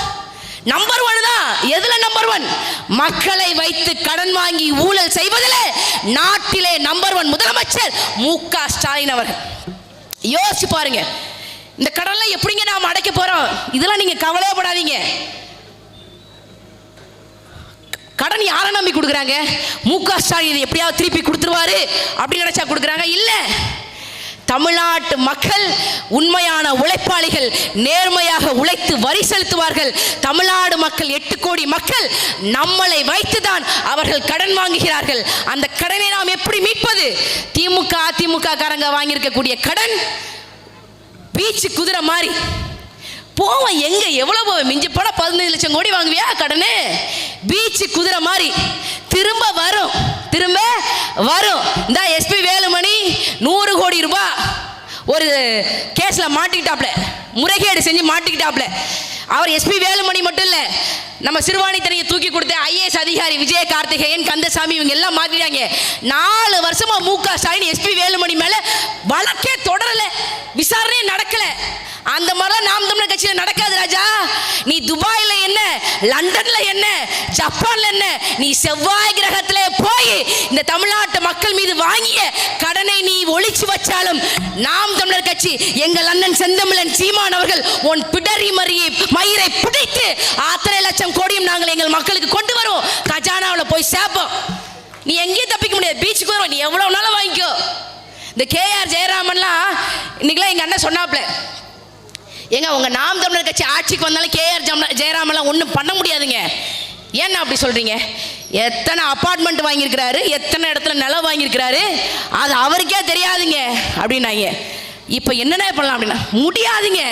நம்பர் 1 தான். எதுல நம்பர் 1? மக்களை வைத்து கடன் வாங்கி ஊழல் செய்வதில் நாட்டிலே நம்பர் 1 முதலமைச்சர் மு.க. ஸ்டாலின் அவர்கள். யோசிச்சு பாருங்க, இந்த கடன்லாம் எப்படிங்க நாம அடைக்க போறோம்? இதெல்லாம் நீங்க கவலைப்படாதீங்க. கடன் யாரை நம்பி கொடுக்குறாங்க? மு.க. ஸ்டாலின் எப்படியாவது திருப்பி கொடுத்துருவாரு அப்படின்னு நினைச்சா கொடுக்குறாங்க? இல்ல, தமிழ்நாட்டு மக்கள் உண்மையான உழைப்பாளிகள், நேர்மையாக உழைத்து வரி செலுத்துவார்கள். தமிழ்நாடு மக்கள் 8 கோடி மக்கள் நம்மளை வைத்துதான் அவர்கள் கடன் வாங்குகிறார்கள். அந்த கடனை நாம் எப்படி மீட்பது? திமுக அதிமுக காரங்க வாங்கியிருக்கக்கூடிய கடன் பீச்சு குதிரை மாதிரி போவோம். எங்க எவ்வளவு மிஞ்சி போனா 15 லட்சம் கோடி வாங்குவியா கடனு? பீச்சு குதிரை மாதிரி திரும்ப வரும். இந்த எஸ்பி வேலுமணி 100 கோடி ரூபாய் ஒரு கேஸ்ல மாட்டிக்கிட்டாப்ல, முறைகேடு செஞ்சு மாட்டிக்கிட்டாப்ல. அவர் எஸ்பி வேலுமணி மட்டும் இல்ல, நம்ம சிறுவாணித்தனையை தூக்கி கொடுத்த ஐஏஎஸ் அதிகாரி விஜய கார்த்திகேயன், கந்தசாமி, இவங்க எல்லாம் மாத்திட்டாங்க. 4 வருஷமா மு.க. ஸ்டாலின் எஸ்பி வேலுமணி மேல வழக்கே தொடரல, விசாரணையே நடக்கல. அந்த மாதிரிலாம் நாம் தமிழர் கட்சியில நடக்காது ராஜா. நீ துபாயில என்ன, லண்டன்ல என்ன, ஜப்பான்ல என்ன, நீ செவ்வாய் கிரகத்திலே போய் இந்த தமிழ்நாட்டு மக்கள் மீது வாங்கிய கடனை நீ ஒழிச்சு வச்சாலும் நாம் தமிழர் கட்சி, எங்கள் அண்ணன் செந்தமிழன் சீமான் அவர்கள் உன் பிடரி மயிரை பிடித்து 3 லட்சம் கோடியும் நாங்கள் எங்கள் மக்களுக்கு கொண்டு வரோம். கஜானாவில் போய் சேர்ப்போம். நீ எங்கேயும் தப்பிக்க முடியாது. பீச்சுக்கு வரும், நீ எவ்வளவு நாளும் வாங்கிக்கோ. இந்த கேஆர் ஜெயராமன்லாம் இன்னைக்கெல்லாம் எங்க அண்ணன் சொன்னாப்ல, ஏங்க உங்க நாம் தமிழர் கட்சி ஆட்சிக்கு வந்தாலும் கேஆர் ஜெயராமன்லாம் ஒன்றும் பண்ண முடியாதுங்க. ஏன்னா அப்படி சொல்றீங்க? எத்தனை அபார்ட்மெண்ட் வாங்கியிருக்கிறாரு, எத்தனை இடத்துல நிலம் வாங்கியிருக்கிறாரு, அது அவருக்கே தெரியாதுங்க அப்படின்னாங்க. இப்போ என்னென்ன பண்ணலாம் அப்படின்னா முடியாதுங்க.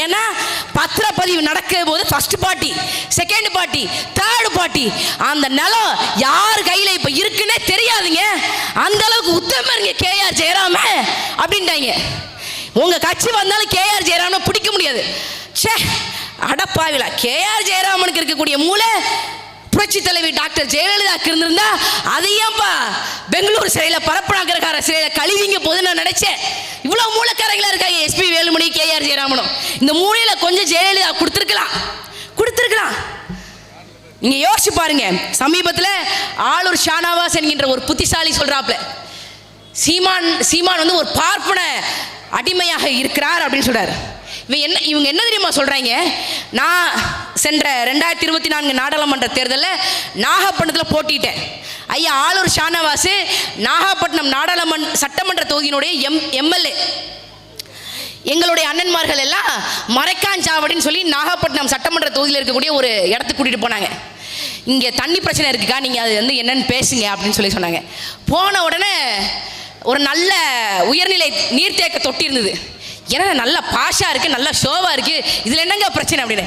ஏன்னா பத்திரப்பதிவு நடக்கும் போது first party, second party, third party, அந்த நிலம் யார் கையில் இப்போ இருக்குன்னே தெரியாதுங்க. அந்த அளவுக்கு உத்தம இருங்க கேஆர் ஜெயராம அப்படின்ட்டாங்க. உங்க கட்சி வந்தாலும் கேஆர் ஜெயராமனை பிடிக்க முடியாது. சே அடப்பாவில, கேஆர் ஜெயராமனுக்கு இருக்கக்கூடிய மூளை புரட்சி தலைவி டாக்டர் ஜெயலலிதாக்கு இருந்திருந்தா அதையேப்பா பெங்களூர் சிறையில் பரப்பனாக்கிற சிறையில் கழுவிங்க போது நான் நினைச்சேன். இவ்வளவு மூலக்காரங்களா இருக்காங்க எஸ்பி வேலுமணி, கேஆர் ஜெயராமனும். இந்த மூலையில கொஞ்சம் ஜெயலலிதா கொடுத்திருக்கலாம். நீங்க யோசிச்சு பாருங்க. சமீபத்தில் ஆளூர் ஷானவாஸ் என்கின்ற ஒரு புத்திசாலி சொல்றாப்ல, சீமான் வந்து ஒரு பார்ப்பன அடிமையாக இருக்கிறார் அப்படின்னு சொல்றாரு. இவங்க என்ன தெரியுமா சொல்றாங்க? நான் சென்ற 2024 நாடாளுமன்ற தேர்தலில் நாகப்பட்டினத்தில் போட்டிட்டேன். ஐயா ஆளூர் ஷானவாஸ் நாகப்பட்டினம் சட்டமன்ற தொகுதியினுடைய எம்எல்ஏ. எங்களுடைய அண்ணன்மார்கள் எல்லாம் மரைக்காஞ்சாவடின்னு சொல்லி நாகப்பட்டினம் சட்டமன்ற தொகுதியில் இருக்கக்கூடிய ஒரு இடத்துக்கு கூட்டிட்டு போனாங்க. இங்கே தண்ணி பிரச்சனை இருக்குக்கா, நீங்கள் அது வந்து என்னன்னு பேசுங்க அப்படின்னு சொல்லி சொன்னாங்க. போன உடனே ஒரு நல்ல உயர்நிலை நீர்த்தேக்க தொட்டி இருந்தது. ஏன்னா நல்ல பாஷா இருக்கு, நல்ல ஷோவா இருக்கு, இதுல என்னங்க பிரச்சனை அப்படின்னு.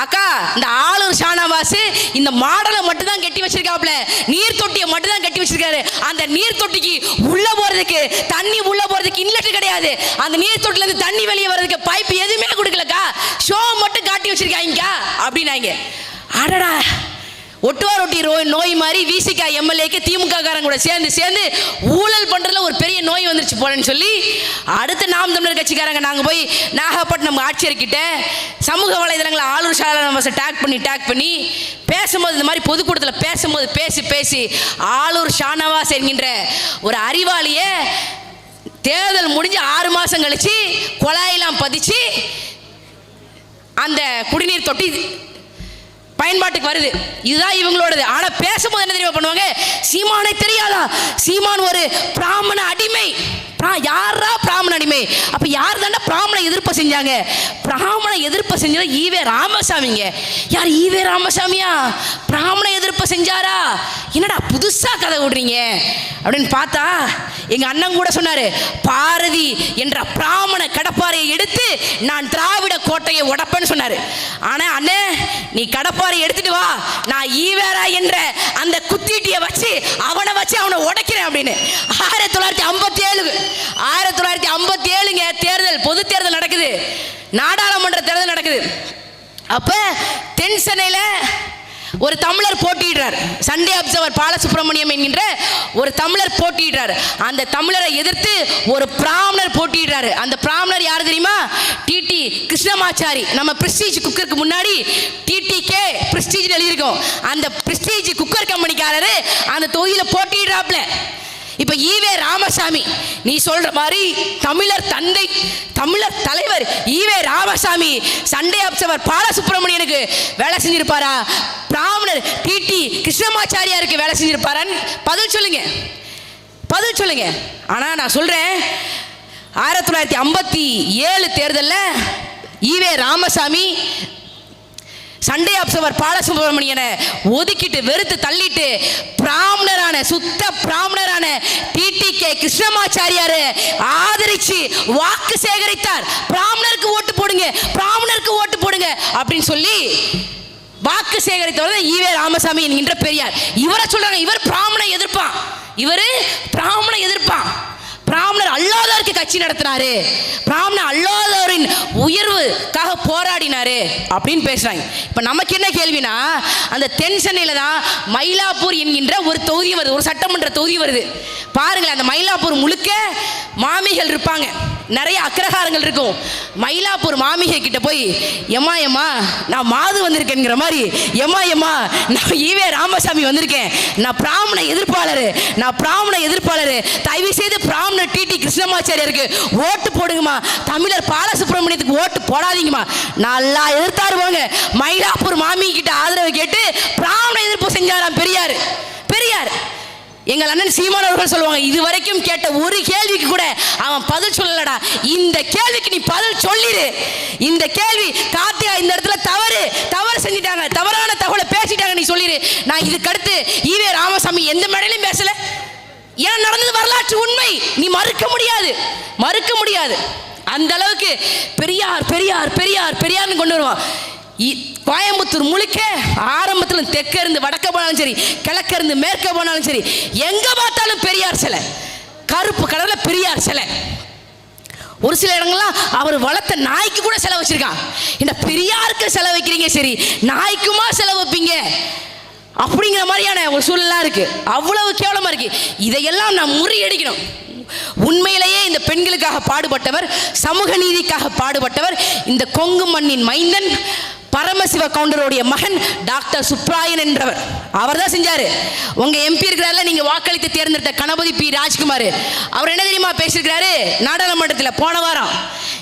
அக்கா, இந்த ஆளூர் ஷானவாஸ் இந்த மாடலை மட்டும் தான் கட்டி வச்சிருக்காப்ல, நீர் தொட்டியை மட்டும் தான் கட்டி வச்சிருக்காரு. அந்த நீர் தொட்டிக்கு உள்ள போறதுக்கு, தண்ணி உள்ள போறதுக்கு இன்லெட் கிடையாது. அந்த நீர் தொட்டில இருந்து தண்ணி வெளியே வர்றதுக்கு பைப் எதுவுமே கொடுக்கலக்கா, ஷோ மட்டும் காட்டி வச்சிருக்காங்க அப்படின்னாங்க. அடடா, ஒட்டுவார் ஒட்டி நோய் மாதிரி விசிகா எம்எல்ஏக்கு திமுக காரங்க கூட சேர்ந்து ஊழல் பண்றதுல ஒரு பெரிய நோய் வந்துருச்சு போலன்னு சொல்லி அடுத்து நாம் தமிழர் கட்சிக்காரங்க நாங்கள் போய் நாகப்பட்டினம் ஆட்சியர்கிட்ட சமூக வலைதளங்களை ஆளூர் ஷானவாஸை டேக் பண்ணி பேசும்போது, இந்த மாதிரி பொதுக்கூட்டத்தில் பேசும்போது பேசி ஆளூர் ஷானவாஸ் என்கின்ற ஒரு அறிவாளியை தேர்தல் முடிஞ்சு 6 மாதம் கழிச்சு குழாயெல்லாம் பதிச்சு அந்த குடிநீர் தொட்டி பயன்பாட்டுக்கு வருது. இதுதான் இவங்களோடது. ஆனா பேசும்போது என்ன தெரியுமா பண்ணுவாங்க? சீமானை தெரியாதா? சீமான் ஒரு பிராமண அடிமை. யாரா பிராமண அடிமை? அப்ப யார் தானே பிராமண எதிர்ப்பு செஞ்சாங்க? பிராமண எதிர்ப்பு செஞ்சது ஈவே ராமசாமிங்க. யார் ஈவே ராமசாமியா பிராமண எதிர்ப்பு செஞ்சாரா? என்னடா புதுசா கதை விடுறீங்க அப்படின்னு பார்த்தா எங்க அண்ணன் கூட சொன்னாரு, பாரதி என்ற பிராமண கடப்பாறையை எடுத்து நான் திராவிட கோட்டையை உடைப்பேன்னு சொன்னாரு. ஆனா அண்ணே, நீ கடப்பாறை எடுத்துட்டு வா, நான் ஈவேரா என்ற அந்த குத்தீட்டியை வச்சு அவனை உடைக்கிறேன் அப்படின்னு. 1957 தேர்தல், பொது தேர்தல் நடக்குது, நாடாளுமன்ற தேர்தல் நடக்குது. அப்ப தென் சென்னையில ஒரு தமிழர் போட்டியிடுறார். சண்டே அப்சர்வர் பாலசுப்ரமணியம் என்கின்ற ஒரு தமிழர் போட்டியிடுறார். அந்த தமிழரை எதிர்த்து ஒரு பிராமணர் போட்டியிடுறாரு. அந்த பிராமணர் யாரு தெரியுமா? டிடி கிருஷ்ணமாச்சாரி. நம்ம பிரஸ்டீஜ் குக்கருக்கு முன்னாடி டிடிகே பிரஸ்டீஜ் எழுதியிருக்கோம். அந்த பிரஸ்டீஜ் குக்கர் கம்பெனிக்காரரு அந்த தொகுதியில் போட்டியிடுறாப்ல. இப்ப ஈவே ராமசாமி, நீ சொல்ற மாதிரி தமிழர் தந்தை, தமிழர் தலைவர் ஈவே ராமசாமி சண்டே அப்சர்வர் பாலசுப்ரமணியனுக்கு வேலை செஞ்சிருப்பாரா? பிராமணர் டிடி கிருஷ்ணமாச்சாரியாருக்கு வேலை செஞ்சிருப்பாரான்னு பதில் சொல்லுங்க, பதில் சொல்லுங்க. ஆனா நான் சொல்றேன், 1957 தேர்தலில் ஈவே ராமசாமி சண்டே அப்சர்வர் பாலசுப்ரமணியனை ஒதுக்கிட்டு வெறுத்து தள்ளிட்டு பிராமணரான சுத்த பிராமணரான டிடிகே கிருஷ்ணமாச்சாரியாரை ஆதரிச்சு வாக்கு சேகரித்தார். பிராமணருக்கு ஓட்டு போடுங்க, பிராமணருக்கு ஓட்டு போடுங்க அப்படின்னு சொல்லி வாக்கு சேகரித்தவர் ஈவே ராமசாமி என்கின்ற பெரியார். இவரை சொல்றாங்க, இவர் பிராமண எதிர்ப்பான், இவர் பிராமண எதிர்ப்பான், பிராமணர் அல்லாதவருக்கு கட்சி நடத்தினாரு, பிராமணர் அல்லாதவரின் உயர்வுக்காக போராடினாரு அப்படின்னு பேசுறாங்க. இப்ப நமக்கு என்ன கேள்வினா, அந்த தென் சென்னையில தான் மயிலாப்பூர் என்கின்ற ஒரு தொகுதி வருது, ஒரு சட்டமன்ற தொகுதி வருது. பாருங்களேன், அந்த மயிலாப்பூர் முழுக்க மாமிகள் இருப்பாங்க, நிறைய அக்ரஹாரங்கள் இருக்கும். மயிலாப்பூர் மாமிகை கிட்ட போய் எம்மா எம்மா நான் மாது வந்திருக்கேங்கிற மாதிரி, எம்மா எம்மா நான் ஈவே ராமசாமி வந்திருக்கேன், நான் பிராமண எதிர்ப்பாளர், நான் பிராமண எதிர்ப்பாளர், தயவு செய்து பிராமண டிடி கிருஷ்ணமாச்சாரியாருக்கு ஓட்டு போடுங்கம்மா, தமிழர் பாலசுப்ரமணியத்துக்கு ஓட்டு போடாதீங்கம்மா, நல்லா எதிர்த்தாருவாங்க. மயிலாப்பூர் மாமி கிட்ட ஆதரவு கேட்டு பிராமண எதிர்ப்பு செஞ்சாராம் பெரியார். பெரியார் எங்கள் அண்ணன் சீமான் அவர்கள் சொல்லுவாங்க, இதுவரைக்கும் கேட்ட ஒரு கேள்விக்கு கூட அவன் பதில் சொல்லலடா, இந்த கேள்விக்கு நீ பதில் சொல்லிடு. இந்த கேள்வி கார்த்திகா இந்த இடத்துல தவறு செஞ்சிட்டாங்க, தவறான தகவலை பேசிட்டாங்க, நீ சொல்லிடு. நான் இதுக்கு அடுத்து ஈவே ராமசாமி எந்த மேடையிலும் பேசல, ஏன் நடந்தது வரலாற்று உண்மை, நீ மறுக்க முடியாது, மறுக்க முடியாது. அந்த அளவுக்கு பெரியார் பெரியார் பெரியார் பெரியார்னு கொண்டு வருவான். கோயம்புத்தூர் முழுக்க ஆரம்பத்தில் தெற்க இருந்து வடக்க போனாலும் சரி, கிழக்க இருந்து மேற்க போனாலும் சரி, எங்க பார்த்தாலும் பெரியார் சிலை, கருப்பு கலர்ல பெரியார் சிலை. ஒரு சில இடங்கள்லாம் அவர் வளர்த்த நாய்க்கு கூட செலவு வச்சிருக்கான். இந்த பெரியாருக்கு செலவு வைக்கிறீங்க, சரி நாய்க்குமா செலவு வைப்பீங்க அப்படிங்கிற மாதிரியான ஒரு சூழலாம் இருக்கு. அவ்வளவு கேவலமா இருக்கு. இதையெல்லாம் நாம் முறியடிக்கணும். உண்மையிலேயே இந்த பெண்களுக்காக பாடுபட்டவர், சமூக நீதிக்காக பாடுபட்டவர் இந்த கொங்கு மண்ணின் மைந்தன் பரமசிவ கவுண்டருடைய மகன் டாக்டர் சுப்ராயன் என்றவர். அவர் தான் செஞ்சாரு. உங்க எம்பி இருக்கிறார்ல, நீங்க வாக்களித்து தேர்ந்தெடுத்த கணபதி பி ராஜ்குமார், அவர் என்ன தெரியுமா பேசியிருக்கிறாரு நாடாளுமன்றத்தில் போன வாரம்?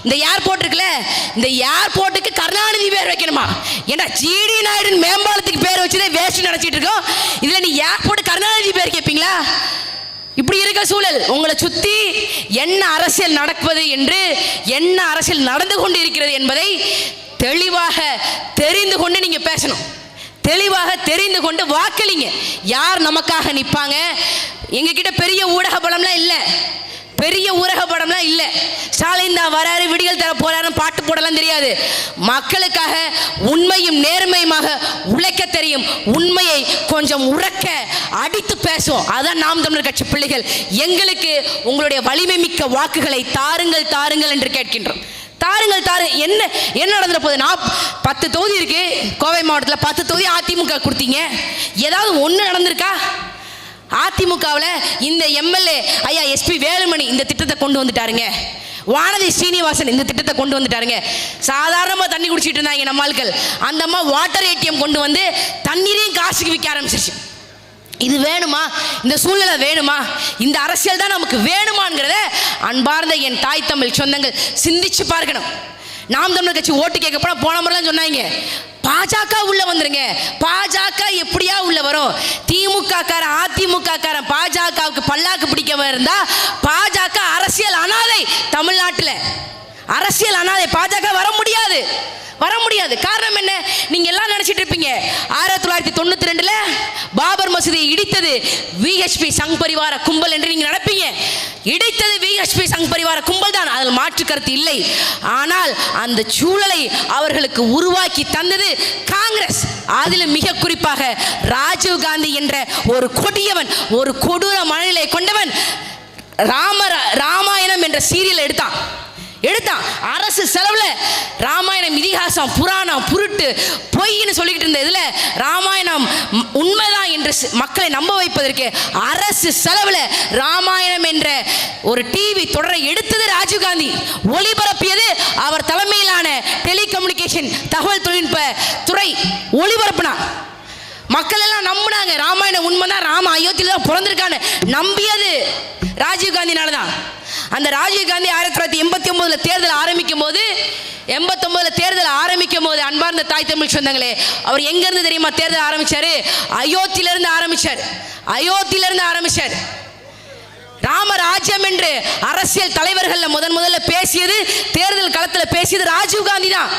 இந்த ஏர்போர்ட் இருக்குல்ல, இந்த ஏர்போர்ட்டுக்கு கருணாநிதி பேர் வைக்கணுமா? ஏன்னா ஜிடி நாயுடு மேம்பாலத்துக்கு பேர் வச்சுதே வேஸ்ட் நினைச்சிட்டு இருக்கோம், இதுல நீ ஏர்போர்ட் கருணாநிதி பேர் கேட்பீங்களா? இப்படி இருக்க சூழல் உங்களை சுத்தி என்ன அரசியல் நடப்பது என்று, என்ன அரசியல் நடந்து கொண்டு இருக்கிறது என்பதை தெளிவாக தெரிந்து கொண்டு நீங்க பேசணும். தெளிவாக தெரிந்து கொண்டு வாக்களிங்க. யார் நமக்காக நிற்பாங்க? எங்க கிட்ட பெரிய ஊடக பலம்லாம் இல்லை, பெரிய ஊடக படம்லாம் இல்லை. ஸ்டாலின் தான் வராரு, விடிகள் தர போறாருன்னு பாட்டு போடலாம் தெரியாது. மக்களுக்காக உண்மையும் நேர்மையுமாக உழைக்க தெரியும். உண்மையை கொஞ்சம் உறக்க அடித்து பேசுவோம். அதான் நாம் தமிழர் கட்சி பிள்ளைகள். எங்களுக்கு உங்களுடைய வலிமை மிக்க வாக்குகளை தாருங்கள் தாருங்கள் என்று கேட்கின்றோம். தாருங்கள் தாருங்கள். என்ன நடந்துற போகுது? 10 தொகுதி இருக்கு கோவை மாவட்டத்தில், 10 தொகுதி அதிமுக கொடுத்தீங்க, ஏதாவது ஒன்று நடந்திருக்கா? அதிமுகவில் இந்த எம்எல்ஏ ஐயா எஸ்பி வேலுமணி இந்த திட்டத்தை கொண்டு வந்துட்டாருங்க, வானதி ஸ்ரீனிவாசன் இந்த திட்டத்தை கொண்டு வந்துட்டாருங்க. சாதாரணமாக தண்ணி குடிச்சிட்டு இருந்தாங்க நம்ம ஆட்கள், அந்த அம்மா வாட்டர் ஏடிஎம் கொண்டு வந்து தண்ணீரையும் காசுக்கு விற்க ஆரம்பிச்சிருச்சு. இது வேணுமா? இந்த சூழ்நிலை வேணுமா? இந்த அரசியல் தான் நமக்கு வேணுமாங்கிறத அன்பார்ந்த என் தாய் தமிழ் சொந்தங்கள் சிந்திச்சு பார்க்கணும். நாம் தமிழர் கட்சி ஓட்டு கேட்க போன முறைலாம் சொன்னாங்க, பாஜக உள்ள வந்துருங்க, பாஜக எப்படியா உள்ள வரும்? திமுக காரன் அதிமுக காரன் பாஜகவுக்கு பல்லாக்கு பிடிக்க இருந்தா பாஜக அரசியல் அனாதை. தமிழ்நாட்டில் அரசியல் அனாதை, பாஜக வர முடியாது, வர முடியாது. காரணம் என்ன? நீங்க எல்லாம் நினைச்சிட்டு இருப்பீங்க 1992 பாபர் மசூதியை இடித்தது விஹெச்பி சங் பரிவார கும்பல் என்று நீங்க நினைப்பீங்க. இடித்தது விஹெச்பி சங் பரிவார கும்பல் தான், அதில் மாற்று கருத்து இல்லை. ஆனால் அந்த சூழலை அவர்களுக்கு உருவாக்கி தந்தது காங்கிரஸ். அதில் மிக குறிப்பாக ராஜீவ் காந்தி என்ற ஒரு கொடியவன், ஒரு கொடூர மனநிலை கொண்டவன் ராமாயணம் என்ற சீரியல் எடுத்தான். எடுத்தான். அரசு செலவுல ராமாயணம் இதிகாசம் புராணம் புருட்டு பொய்ன்னு சொல்லிக்கிட்டு இருந்த இதுல ராமாயணம் உண்மைதான் என்று மக்களை நம்ப வைப்பதற்கு அரசு செலவுல ராமாயணம் என்ற ஒரு டிவி தொடரை எடுத்தது ராஜீவ்காந்தி, ஒளிபரப்பியது அவர் தலைமையிலான டெலிகம்யூனிகேஷன் தகவல் தொழில்நுட்ப துறை ஒளிபரப்புனா. மக்கள் எல்லாம் நம்பினாங்க ராமாயணம் உண்மைதான், ராம அயோத்தியில தான் பிறந்திருக்கான்னு நம்பியது ராஜீவ்காந்தினால தான். அந்த ராஜீவ்காந்தி 1989 தேர்தல் ஆரம்பிக்கும் போது 89 தேர்தல் ஆரம்பிக்கும் போது அன்பார்ந்த தாய் தமிழ் சொந்தங்களே, அவர் எங்க இருந்து தெரியுமா தேர்தல் ஆரம்பிச்சாரு? அயோத்தியிலிருந்து ஆரம்பிச்சார். அயோத்தியிலிருந்து ஆரம்பிச்சார். ராமராஜ்யம் என்று அரசியல் தலைவர்கள் முதல்ல பேசியது, தேர்தல் களத்தில் பேசியது ராஜீவ்காந்தி தான்.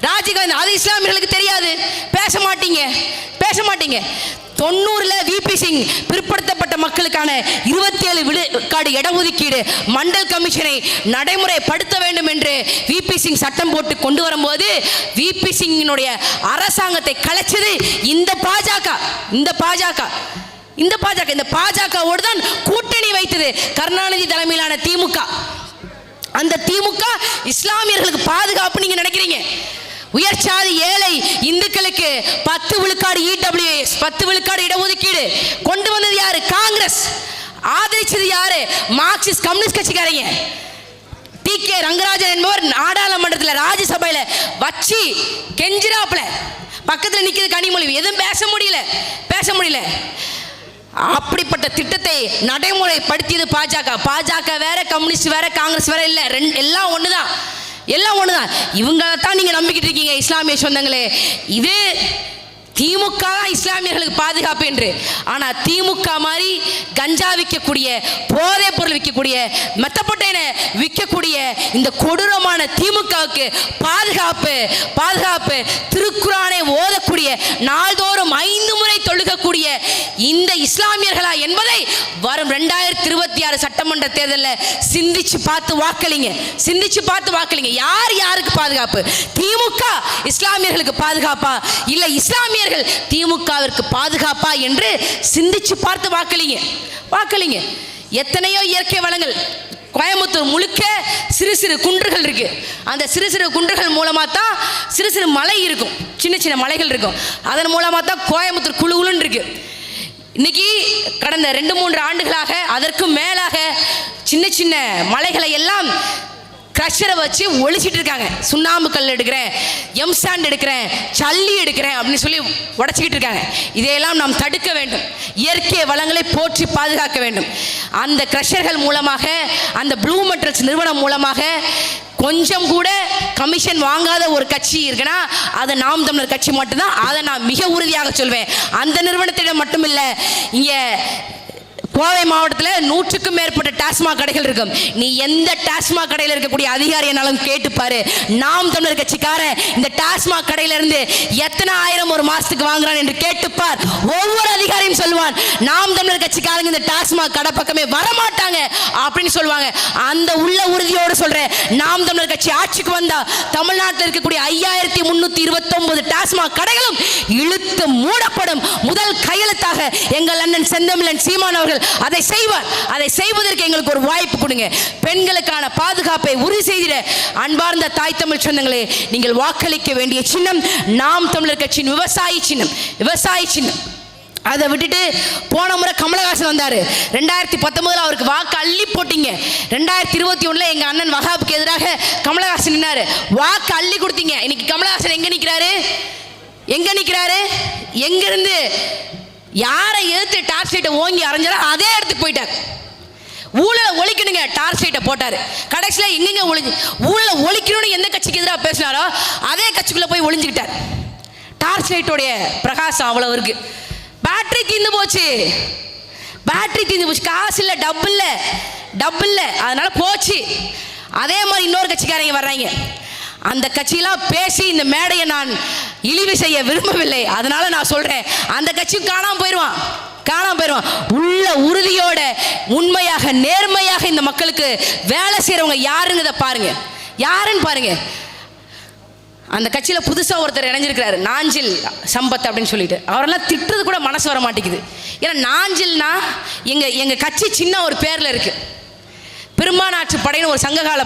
ராஜீவ்காந்தி. அது இஸ்லாமியர்களுக்கு தெரியாது, பேச மாட்டீங்க. 90 விபி சிங் பிற்படுத்தப்பட்ட மக்களுக்கான 27 விழுக்காடு இடஒதுக்கீடு மண்டல் கமிஷனை நடைமுறைப்படுத்த வேண்டும் என்று விபி சிங் சட்டம் போட்டு கொண்டு வரும்போது விபி சிங்கினுடைய அரசாங்கத்தை கலைச்சது இந்த பாஜகவோடு தான் கூட்டணி வைத்தது கருணாநிதி தலைமையிலான திமுக. அந்த திமுக இஸ்லாமியர்களுக்கு பாதுகாப்பு நீங்க நினைக்கிறீங்க. உயர்சாதி ஏழை இந்துக்களுக்கு 10 விழுக்காடு இடபிள்யூஎஸ் 10 விழுக்காடு இடஒதுக்கீடு கொண்டு வந்தது யாரு? காங்கிரஸ். ஆதரிச்சது யாரு? மார்க்சிஸ்ட் கம்யூனிஸ்ட் கட்சிக்காரங்க. டி.கே. ரங்கராஜன் என்பவர் நாடாளுமன்றத்தில் ராஜ்யசபையில் வச்சு கெஞ்சிராப்புல பக்கத்தில் நிற்கிறது கனிமொழி, எதுவும் பேச முடியல. அப்படிப்பட்ட திட்டத்தை நடைமுறைப்படுத்தியது பாஜக வேற, கம்யூனிஸ்ட் வேற, காங்கிரஸ் வேற இல்ல, எல்லாம் ஒண்ணுதான். இவங்களை தான் நீங்க நம்பிக்கிட்டு இருக்கீங்க இஸ்லாமிய சொந்தங்களே. இது திமுக இஸ்லாமியர்களுக்கு பாதுகாப்பு என்று. ஆனா திமுக மாதிரி கஞ்சா விற்கக்கூடிய, போதை பொருள் விற்கக்கூடிய, மெத்தப்பொட்டைனை விற்கக்கூடிய இந்த கொடூரமான திமுகவுக்கு பாதுகாப்பு திருக்குரானை ஓதக்கூடிய, நாள்தோறும் 5 முறை தொழுகக்கூடிய இந்த இஸ்லாமியர்களா என்பதை வரும் 2026 சட்டமன்ற தேர்தலில் சிந்திச்சு பார்த்து வாக்களிங்க. யாருக்கு பாதுகாப்பு? திமுக இஸ்லாமியர்களுக்கு பாதுகாப்பா, இல்ல இஸ்லாமியர்கள் திமுகவிற்கு பாதுகாப்பா என்று சிந்திச்சு பார்த்து வாக்களிங்க. எத்தனையோ இயற்கை வளங்கள் கோயம்புத்தூர் முழுக்க சிறு குன்றுகள் இருக்கு. அந்த சிறு குன்றுகள் மூலமா தான் சிறு மலை இருக்கும், சின்ன மலைகள் இருக்கும். அதன் மூலமா தான் கோயம்புத்தூர் குழுன்னு இருக்கு. இன்னைக்கு கடந்த 2-3 ஆண்டுகளாக அதற்கும் மேலாக சின்ன மலைகளை எல்லாம் கிரஷரை வச்சு ஒழிச்சிட்டு இருக்காங்க. சுண்ணாம்பு கல் எடுக்கிறேன், எம்சாண்ட் எடுக்கிறேன், சல்லி எடுக்கிறேன் அப்படின்னு சொல்லி உடைச்சிக்கிட்டு இருக்காங்க. இதையெல்லாம் நாம் தடுக்க வேண்டும். இயற்கை வளங்களை போற்றி பாதுகாக்க வேண்டும். அந்த கிரஷர்கள் மூலமாக, அந்த ப்ளூ மெட்டல்ஸ் நிறுவனம் மூலமாக கொஞ்சம் கூட கமிஷன் வாங்காத ஒரு கட்சி இருக்குன்னா அது நாம் தமிழர் கட்சி மட்டும்தான். அதை நான் மிக உறுதியாக சொல்வேன். அந்த நிறுவனத்திடம் மட்டும் இல்லை, இங்கே கோவை மாவட்டத்தில் 100க்கும் மேற்பட்ட டாஸ்மாக் கடைகள் இருக்கும். நீ எந்த டாஸ்மாக் கடையில் இருக்கக்கூடிய அதிகாரி என்னாலும் கேட்டுப்பாரு. நாம் தமிழர் கட்சிக்காரன் இந்த டாஸ்மாக் கடையில இருந்து எத்தனை ஆயிரம் ஒரு மாசத்துக்கு வாங்குறான் என்று கேட்டுப்பார். ஒவ்வொரு அதிகாரியும் சொல்லுவான், நாம் தமிழர் கட்சிக்காரங்க இந்த டாஸ்மாக் கடை பக்கமே வரமாட்டாங்க அப்படின்னு சொல்லுவாங்க. அந்த உள்ள உறுதியோடு சொல்றேன், நாம் தமிழர் கட்சி ஆட்சிக்கு வந்தா தமிழ்நாட்டில் இருக்கக்கூடிய 5329 டாஸ்மாக் கடைகளும் இழுத்து மூடப்படும். முதல் கையெழுத்தாக எங்கள் அண்ணன் செந்தமிழன் சீமான் அவர்கள் அதை செய்வார். அதை செய்வதற்கு எங்களுக்கு ஒரு வாய்ப்பு கொடுங்க. பெண்களுக்கான பாதுகாப்பை உறுதி செய்திட அன்பார்ந்த தாய் தமிழ் சொந்தங்களே, நீங்கள் வாக்களிக்க வேண்டிய சின்னம் நாம் தமிழர் கட்சியின் விவசாயி சின்னம். அதை விட்டுட்டு போன முறை கமலஹாசன் வந்தாரு. 2019 அவருக்கு வாக்கு அள்ளி போட்டீங்க. 2021 எங்க அண்ணன் வஹாபுக்கு எதிராக கமலஹாசன் நின்னாரு, வாக்கு அள்ளி கொடுத்தீங்க. இன்னைக்கு கமலஹாசன் எங்க நிக்கிறாரு? எங்க இருந்து யாரை எதிர்த்து டார்ச் லைட்டை ஓங்கி அரைஞ்சாரோ அதே இடத்துக்கு போயிட்டார். ஊழலை ஒழிக்கணுங்க, டார்ச் லைட்டை போட்டாரு. கடைசியில் எங்கெங்க ஊழலை ஒழிக்கணும்னு எந்த கட்சிக்கு எதிராக பேசினாரோ அதே கட்சிக்குள்ள போய் ஒளிஞ்சுக்கிட்டார். டார்ச் லைட்டோடைய பிரகாசம் அவ்வளவு இருக்கு. பேட்டரி தீர்ந்து போச்சு, காசு இல்லை, டப்பு இல்லை, அதனால போச்சு. அதே மாதிரி இன்னொரு கட்சிக்காரங்க வர்றாங்க. அந்த கட்சியெல்லாம் பேசி இந்த மேடையை நான் இழிவு செய்ய விரும்பவில்லை. அதனால நான் சொல்றேன், அந்த கட்சி காணாம போயிடுவான். உள்ள உறுதியோட உண்மையாக நேர்மையாக இந்த மக்களுக்கு வேலை செய்யறவங்க யாருங்க பாருங்க. அந்த கட்சியில் புதுசாக ஒருத்தர் இணைஞ்சிருக்கிறாரு, நாஞ்சில் சம்பத் அப்படின்னு சொல்லிட்டு. அவரெல்லாம் திட்டுறது கூட மனசு வர மாட்டேங்குது. ஏன்னா நாஞ்சில்னா எங்கள் கட்சி சின்ன ஒரு பேரில் இருக்குது. பெரும்பானாற்று படைன்னு ஒரு சங்ககால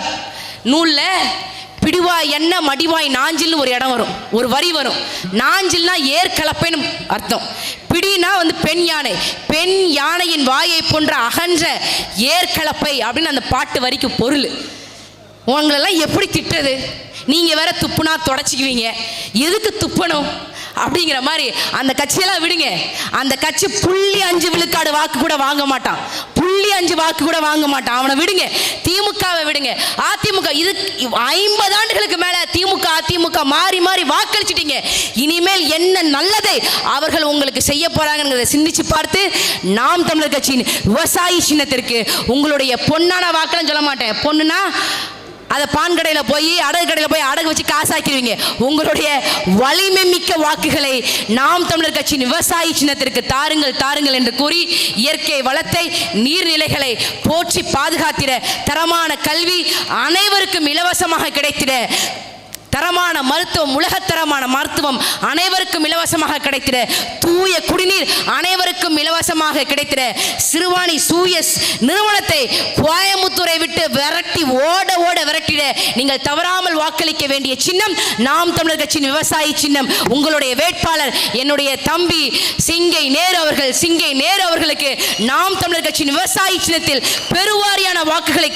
நூலில் பிடிவாய் என்ன மடிவாய் நாஞ்சில்னு ஒரு இடம் வரும், ஒரு வரி வரும். நாஞ்சில்னா ஏற்கலப்பைன்னு அர்த்தம். பிடினா பெண் யானை, பெண் யானையின் வாயை போன்ற அகன்ற ஏற்கலப்பை அப்படின்னு அந்த பாட்டு வரிக்கு பொருள். உங்களெல்லாம் எப்படி திட்டுறது? நீங்கள் வேற துப்புனா தொடச்சிக்குவீங்க, எதுக்கு துப்பணும் அப்படிங்கிற மாதிரி. அந்த கட்சியெல்லாம் விடுங்க. அந்த கட்சி 0.5 விழுக்காடு வாக்கு கூட வாங்க மாட்டான், 0.5 வாக்கு கூட வாங்க மாட்டான். அவனை விடுங்க, திமுகவை விடுங்க. அதிமுக இது 50 ஆண்டுகளுக்கு மேல திமுக அதிமுக மாறி மாறி வாக்களிச்சிட்டீங்க. இனிமேல் என்ன நல்லதை அவர்கள் உங்களுக்கு செய்ய போறாங்கிறத சிந்திச்சு பார்த்து நாம் தமிழர் கட்சியின் விவசாயி சின்னத்திற்கு உங்களுடைய பொன்னான வாக்கெல்லாம் சொல்ல மாட்டேன். பொண்ணுனா அதை பான் கடையில் போய் அடகு கடையில் போய் அடகு வச்சு காசாக்கிடுவீங்க. உங்களுடைய வலிமை மிக்க வாக்குகளை நாம் தமிழர் கட்சியின் விவசாயி சின்னத்திற்கு தாருங்கள் தாருங்கள் என்று கூறி இயற்கை வளத்தை நீர்நிலைகளை போற்றி பாதுகாத்திட, தரமான கல்வி அனைவருக்கும் இலவசமாக கிடைத்திட, தரமான மருத்துவம் உலகத்தரமான மருத்துவம் அனைவருக்கும் இலவசமாக கிடைத்திட, தூய குடிநீர் அனைவருக்கும் இலவசமாக கிடைத்திட, சிறுவாணி சூயஸ் நிறுவனத்தை கோயமுத்தூரை விட்டு விரட்டி ஓட ஓட விரட்டிட நீங்கள் தவறாமல் வாக்களிக்க வேண்டிய சின்னம் நாம் தமிழர் கட்சியின் விவசாயி சின்னம். உங்களுடைய வேட்பாளர் என்னுடைய தம்பி சிங்கை நேரு அவர்கள். சிங்கை நேரு அவர்களுக்கு நாம் தமிழர் கட்சியின் விவசாயி சின்னத்தில் பெருவாரியான வாக்குகளை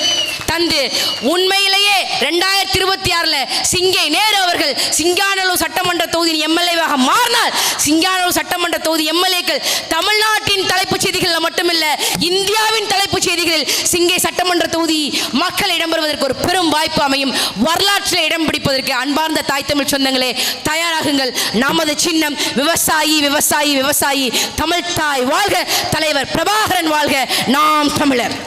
தந்து உண்மையிலேயே 2026 சிங்கை நேரு அவர்கள் சிங்கானல்லூர் சட்டமன்ற தொகுதியின் எம்எல்ஏவாக மாறினார். சிங்கானல்லூர் சட்டமன்ற தொகுதி எம்எல்ஏக்கள் தமிழ்நாட்டின் தலைப்புச் செய்திகளில் மட்டுமில்ல, இந்தியாவின் தலைப்புச் செய்திகளில் சிங்கை சட்டமன்ற தொகுதி மக்கள் இடம்பெறுவதற்கு ஒரு பெரும் வாய்ப்பு அமையும். வரலாற்றில் இடம் பிடிப்பதற்கு அன்பார்ந்த தாய் தமிழ் சொந்தங்களே தயாராகுங்கள். நமது சின்னம் விவசாயி விவசாயி விவசாயி. தமிழ் தாய் வாழ்க, தலைவர் பிரபாகரன் வாழ்க, நாம் தமிழர்.